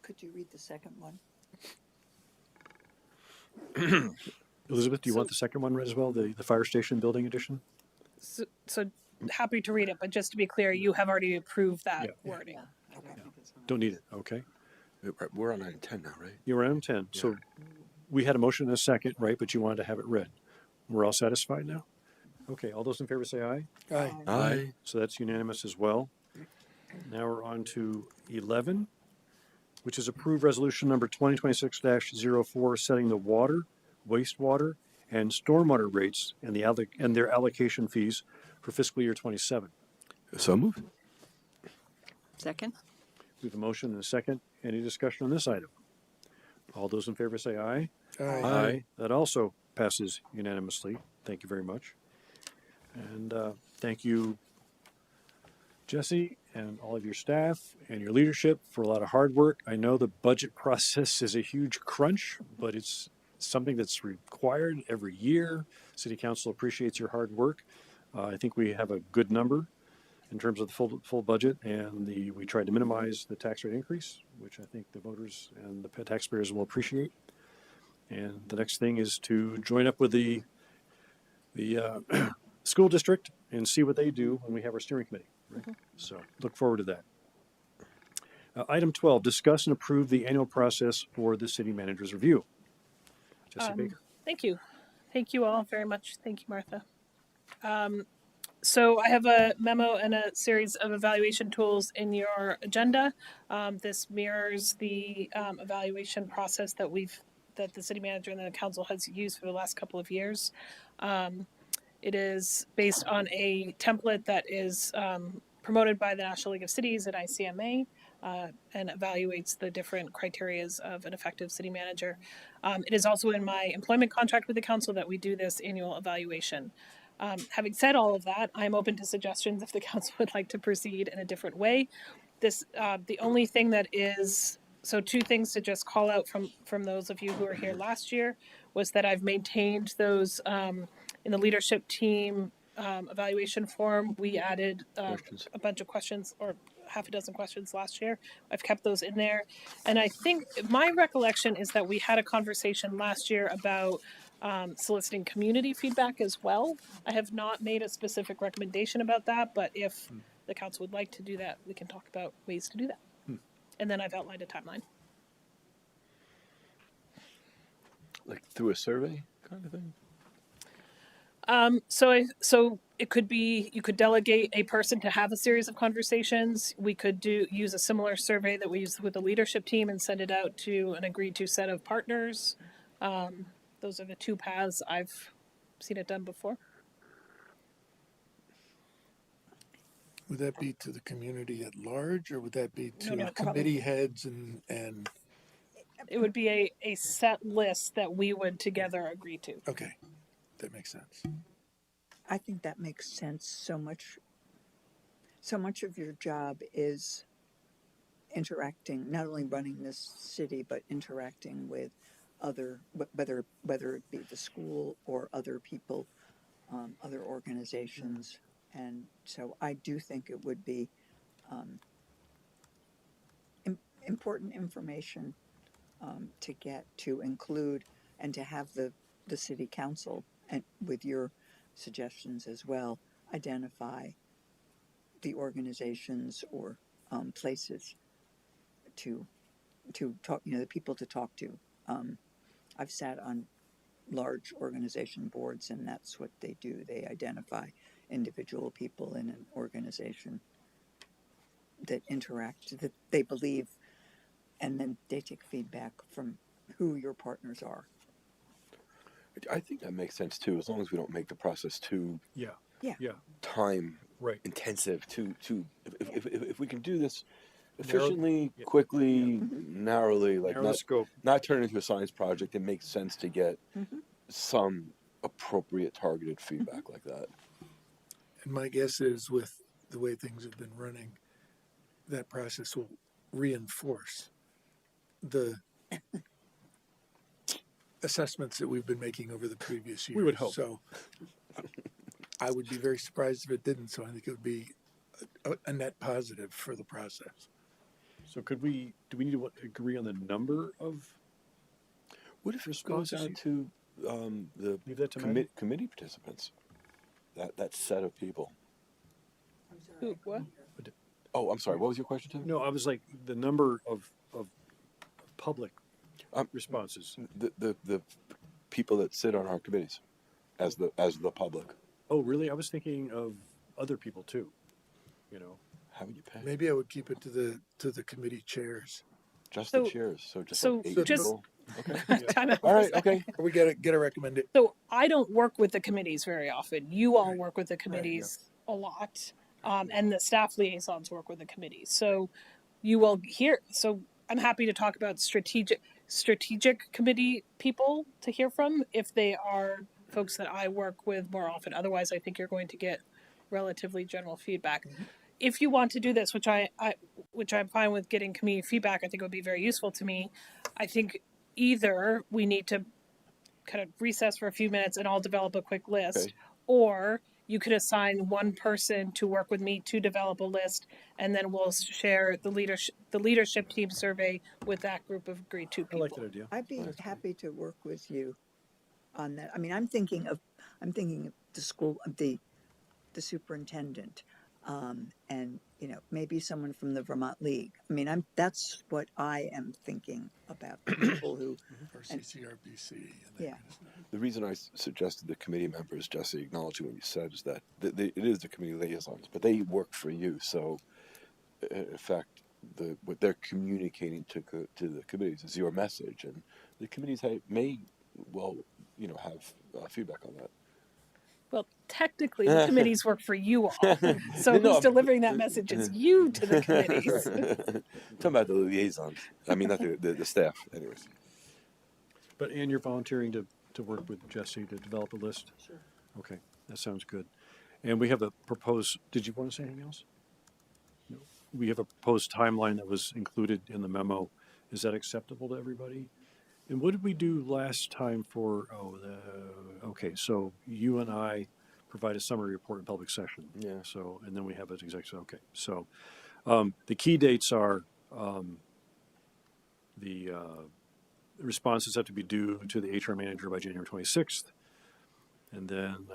Could you read the second one? Elizabeth, do you want the second one read as well, the fire station building edition? So happy to read it, but just to be clear, you have already approved that Yeah. wording. Don't need it, okay? We're on item 10 now, right? You're on 10. So we had a motion and a second, right? But you wanted to have it read. We're all satisfied now? Okay, all those in favor say aye. Aye. Aye. So that's unanimous as well. Now we're on to 11, which is approved resolution number 2026-04, setting the water, wastewater, and stormwater rates and their allocation fees for fiscal year 27. So moved. Second? We have a motion and a second. Any discussion on this item? All those in favor say aye. Aye. That also passes unanimously. Thank you very much. And thank you, Jesse, and all of your staff and your leadership for a lot of hard work. I know the budget process is a huge crunch, but it's something that's required every year. City Council appreciates your hard work. I think we have a good number in terms of the full budget, and we tried to minimize the tax rate increase, which I think the voters and the taxpayers will appreciate. And the next thing is to join up with the school district and see what they do when we have our steering committee. Right? So look forward to that. Item 12, discuss and approve the annual process for the city manager's review. Jesse Baker. Thank you. Thank you all very much. Thank you, Martha. So I have a memo and a series of evaluation tools in your agenda. This mirrors the evaluation process that the city manager and the council has used for the last couple of years. It is based on a template that is promoted by the National League of Cities at ICMA and evaluates the different criterias of an effective city manager. It is also in my employment contract with the council that we do this annual evaluation. Having said all of that, I'm open to suggestions if the council would like to proceed in a different way. The only thing that is, so 2 things to just call out from those of you who were here last year was that I've maintained those in the leadership team evaluation form. We added a bunch of questions, or half a dozen questions last year. I've kept those in there. And I think my recollection is that we had a conversation last year about soliciting community feedback as well. I have not made a specific recommendation about that, but if the council would like to do that, we can talk about ways to do that. And then I've outlined a timeline. Like through a survey kind of thing? So it could be, you could delegate a person to have a series of conversations. We could use a similar survey that we use with the leadership team and send it out to an agreed to set of partners. Those are the two paths I've seen it done before. Would that be to the community at large, or would that be to No, committee heads and, It would be a set list that we would together agree to. okay, that makes sense. I think that makes sense. So much of your job is interacting, not only running this city, but interacting with other, whether it be the school or other people, other organizations. And so I do think it would be important information to get, to include, and to have the city council, and with your suggestions as well, identify the organizations or places to talk, the people to talk to. I've sat on large organization boards, and that's what they do. They identify individual people in an organization that interact, that they believe, and then they take feedback from who your partners are. I think that makes sense too, as long as we don't make the process too Yeah, time right. intensive. If we can do this Narrow- efficiently, yeah. quickly, narrowly, like Narrow the scope. not turn it into a science project, it makes sense to get some appropriate targeted feedback like that. And my guess is, with the way things have been running, that process will reinforce the assessments that we've been making over the previous years. We would hope. So I would be very surprised if it didn't. So I think it would be a net positive for the process. So do we need to agree on the number of What if it goes responses? out to the Leave that to Maddie? committee participants? That set of people. Who, what? Oh, I'm sorry. What was your question, Tim? No, I was like, the number of public Um, responses. The people that sit on our committees as the public. Oh, really? I was thinking of other people too, How would you pay? Maybe I would keep it to the committee chairs. Just So- the chairs. So just so like 8 just- people. Okay. Time out All for a right. second. Okay. Or we get a recommendation. So I don't work with the committees very often. You all work with the committees a lot. And the staff liaisons work with the committees. So you will hear, so I'm happy to talk about strategic committee people to hear from if they are folks that I work with more often. Otherwise, I think you're going to get relatively general feedback. If you want to do this, which I'm fine with getting community feedback, I think it would be very useful to me. I think either we need to kind of recess for a few minutes and I'll develop a quick list, Okay. or you could assign one person to work with me to develop a list, and then we'll share the leadership team survey with that group of agreed to I people. like that idea. I'd be happy to work with you on that. I mean, I'm thinking of the school, the superintendent, and maybe someone from the Vermont League. I mean, that's what I am thinking about, people who, Or CCRBC. And that Yeah. kind of stuff. The reason I suggested the committee members, Jesse, acknowledging what you said, is that it is the committee liaisons, but they work for you. So, in fact, what they're communicating to the committees is your message, and the committees may have feedback on that. Well, technically, the committees work for you all. So No, who's delivering that message is you to the committees. Talking about the liaisons. I mean, not the staff. Anyways. But Ann, you're volunteering to work with Jesse to develop a list? Sure. Okay, that sounds good. And we have a proposed, did you want to say anything else? No. We have a proposed timeline that was included in the memo. Is that acceptable to everybody? And what did we do last time for, okay, so you and I provide a summary report in public session. Yeah. So, and then we have an executive, okay. So, the key dates are, the responses have to be due to the HR manager by January 26th. And then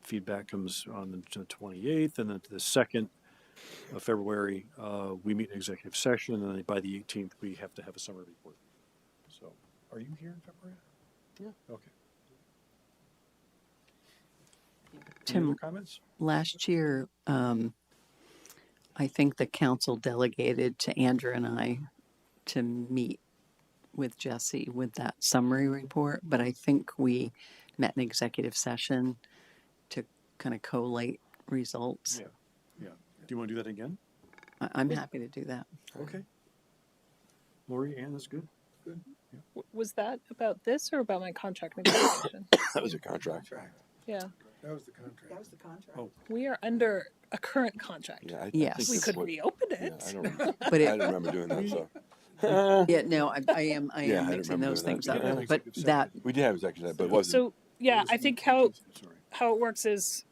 feedback comes on the 28th. And then the 2nd of February, we meet in executive session. And then by the 18th, we have to have a summary report. So are you here in February? Yeah. Okay. Any other Tim, comments? last year, I think the council delegated to Andrew and I to meet with Jesse with that summary report, but I think we met in executive session to kind of collate results. Yeah, yeah. Do you want to do that again? I'm happy to do that. Okay. Lori, Ann, that's good. Was that about this or about my contract negotiation? That was a contract. Yeah, That was the contract. That was the contract. Oh. we are under a current contract. Yeah, I Yes. think We that's could what- reopen yeah, it. I don't, But I it, don't remember doing that, so. yeah, no, I am Yeah, I mixing remember those doing things that. up. Yeah. But that, We did have executive, but it wasn't. So, yeah, I think Sorry. how it works is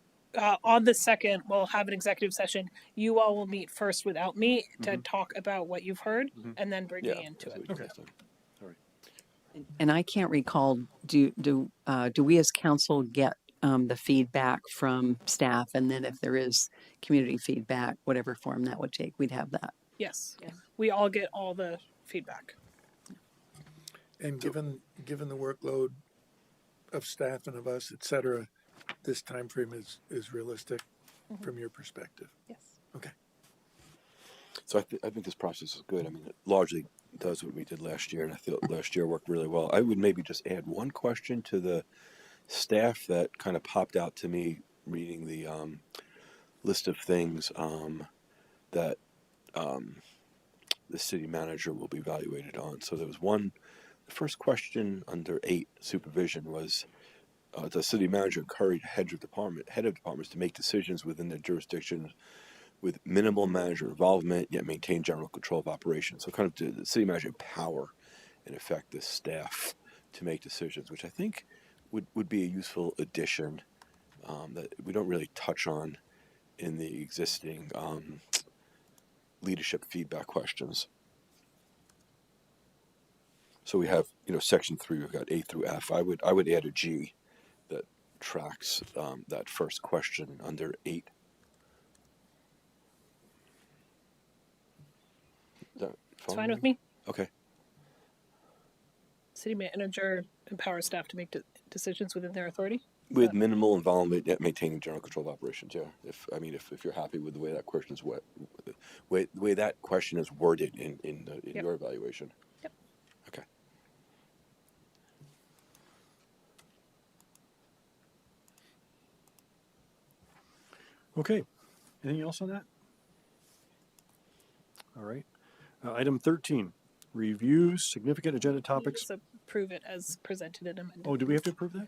on the second, we'll have an executive session. You all will meet first without me to talk about what you've heard and then bring Yeah. me into that's it. what you guys did. and I can't recall, do we as council get the feedback from staff? And then if there is community feedback, whatever form that would take, we'd have that. Yes. We all get all the feedback. And given the workload of staff and of us, et cetera, this time frame is realistic from your perspective. Yes. Okay. So I think this process is good. I mean, it largely does what we did last year, and I feel last year worked really well. I would maybe just add one question to the staff that kind of popped out to me reading the list of things that the city manager will be evaluated on. So there was one. The first question under 8 supervision was, does the city manager encourage head of departments to make decisions within their jurisdiction with minimal manager involvement, yet maintain general control of operations? So kind of the city manager empower, in effect, the staff to make decisions, which I think would be a useful addition that we don't really touch on in the existing leadership feedback questions. So we have, section 3, we've got A through F. I would add a G that tracks that first question under 8. It's fine with me. Okay. City manager empowers staff to make decisions within their authority. With minimal involvement, yet maintaining general control of operations. Yeah. If you're happy with the way that question is the way that question is worded in Yep. your evaluation. Yep. Okay. Okay. Anything else on that? All right. Item 13, reviews significant agenda topics. Just approve it as presented and amended. Oh, do we have to approve that?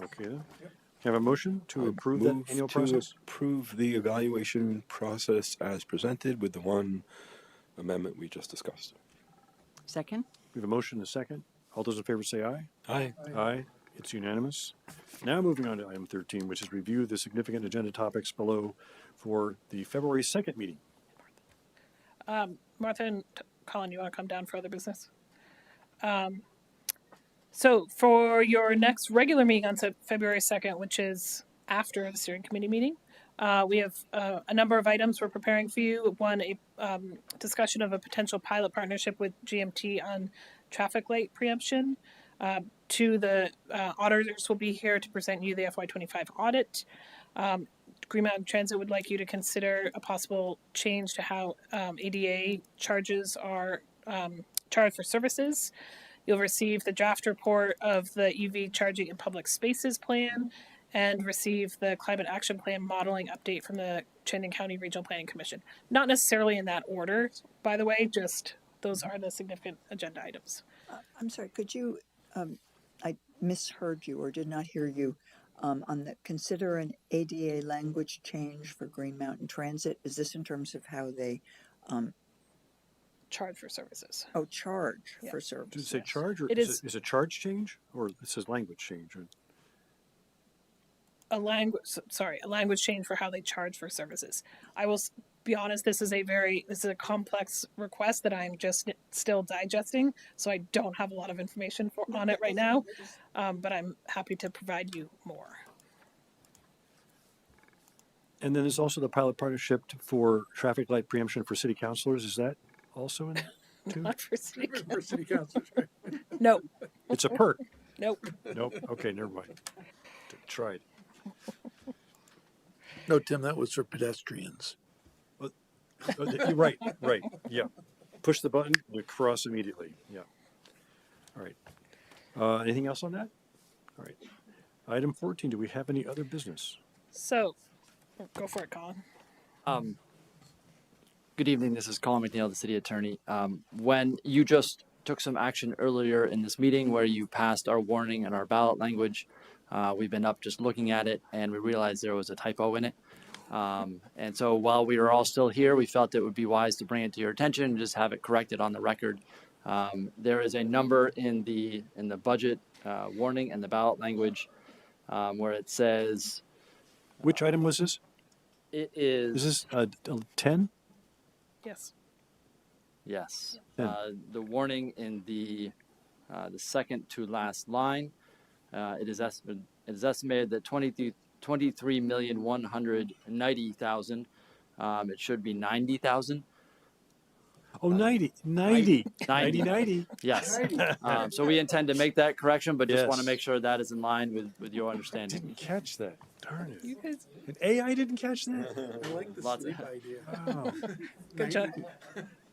Okay then. Can I have a motion to approve that Move annual to process? approve the evaluation process as presented with the one amendment we just discussed. Second? We have a motion and a second. All those in favor say aye. Aye. Aye. It's unanimous. Now moving on to item 13, which is review the significant agenda topics below for the February 2nd meeting. Martha and Colin, you want to come down for other business? So for your next regular meeting on February 2nd, which is after the steering committee meeting, we have a number of items we're preparing for you. One, a discussion of a potential pilot partnership with GMT on traffic light preemption. 2, the auditors will be here to present you the FY25 audit. Green Mountain Transit would like you to consider a possible change to how ADA charges are charged for services. You'll receive the draft report of the EV charging in public spaces plan and receive the climate action plan modeling update from the Chittenden County Regional Planning Commission. Not necessarily in that order, by the way, just those are the significant agenda items. I'm sorry, could you, I misheard you or did not hear you. On the consider an ADA language change for Green Mountain Transit. Is this in terms of how they Charge for services. charge Yeah. for Did it services? say charge or It is is- it charge change or it says language change? Or- A language change for how they charge for services. I will be honest, this is a complex request that I'm just still digesting, so I don't have a lot of information on it right now, but I'm happy to provide you more. And then there's also the pilot partnership for traffic light preemption for city councilors. Is that also in that too? Not for city. For city councilors, right? No, It's a perk. nope. Nope. Okay, never mind. Tried. No, Tim, that was for pedestrians. You're right, yeah. Push the button, we cross immediately, yeah. All right. Anything else on that? All right. Item 14, do we have any other business? So, go for it, Colin. Good evening. This is Colin McNeil, the city attorney. When you just took some action earlier in this meeting where you passed our warning and our ballot language, we've been up just looking at it and we realized there was a typo in it. And so while we were all still here, we felt it would be wise to bring it to your attention and just have it corrected on the record. There is a number in the budget warning and the ballot language where it says. Which item was this? It is. Is this 10? Yes. Yes. Yeah. The warning in the second to last line, it is estimated that 23,190,000. It should be 90,000. Oh, 90. Yes. So we intend to make that correction, but just want to Yes. make sure that is in line with your understanding. Didn't catch that. Darn it. You guys, And AI didn't catch that? I like the Lots of- sleep idea. Wow. good job.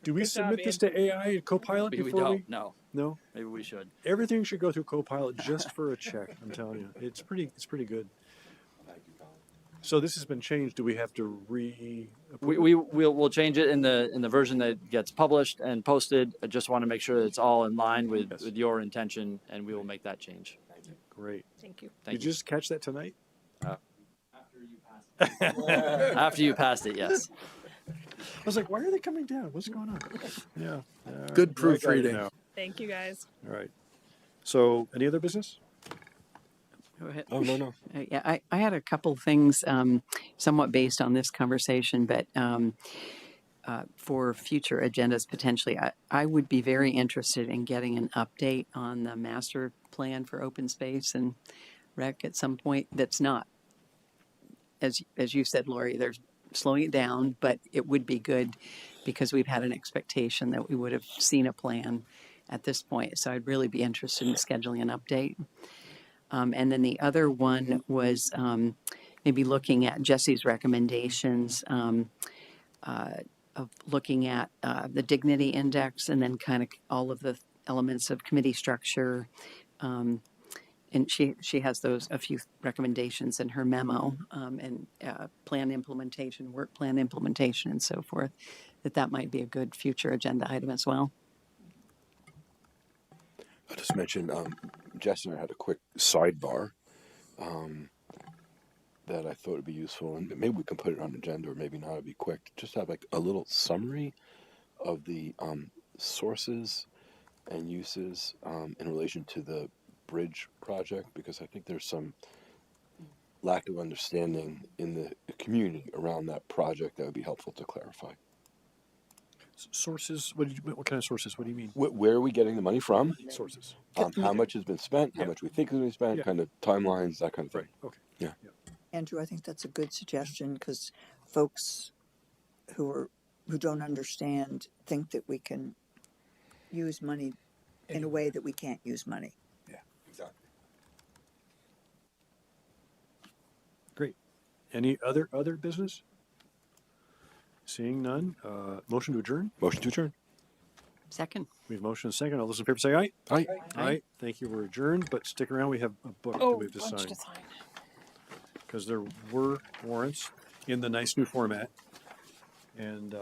Do we Good job, submit this to AI and Copilot We before don't. No. No? Maybe we should. Everything should go through Copilot just for a check, I'm telling you. It's pretty good. So this has been changed. Do we have to We'll change it in the version that gets published and posted. I just want to make sure that it's all in line with your intention, and we will make that change. Great. Thank you. Thank Did you just catch that tonight? After you passed it, yes. I was like, why are they coming down? What's going on? Yeah. Good I got it proofreading. now. Thank you, guys. All right. So any other business? Go ahead. Oh, no. Yeah, I had a couple things somewhat based on this conversation, but for future agendas potentially, I would be very interested in getting an update on the master plan for open space and rec at some point. That's not, as you said, Lori, they're slowing it down, but it would be good because we've had an expectation that we would have seen a plan at this point. So I'd really be interested in scheduling an update. And then the other one was maybe looking at Jesse's recommendations of looking at the dignity index and then kind of all of the elements of committee structure. And she has a few recommendations in her memo and plan implementation, work plan implementation, and so forth. That might be a good future agenda item as well. I'll just mention, Jess and I had a quick sidebar that I thought would be useful, and maybe we can put it on the agenda, or maybe not. It'd be quick. Just have like a little summary of the sources and uses in relation to the bridge project, because I think there's some lack of understanding in the community around that project that would be helpful to clarify. Sources? What kind of sources? What do you mean? Where are we getting the money from? Sources. How much has been spent? How Yeah. much we think has been spent? Yeah. Kind of timelines, that kind of thing. Right. Okay. Yeah. Andrew, I think that's a good suggestion because folks who don't understand think that we can use money in a way that we can't use money. Yeah, exactly. Great. Any other business? Seeing none. Motion to adjourn? Motion to adjourn. Second. We have motion and second. All those in favor say aye. Aye. Aye. Thank you. We're adjourned, but stick around. We have a book that Oh, we have to bunch sign. to sign. Because there were warrants in the nice new format. And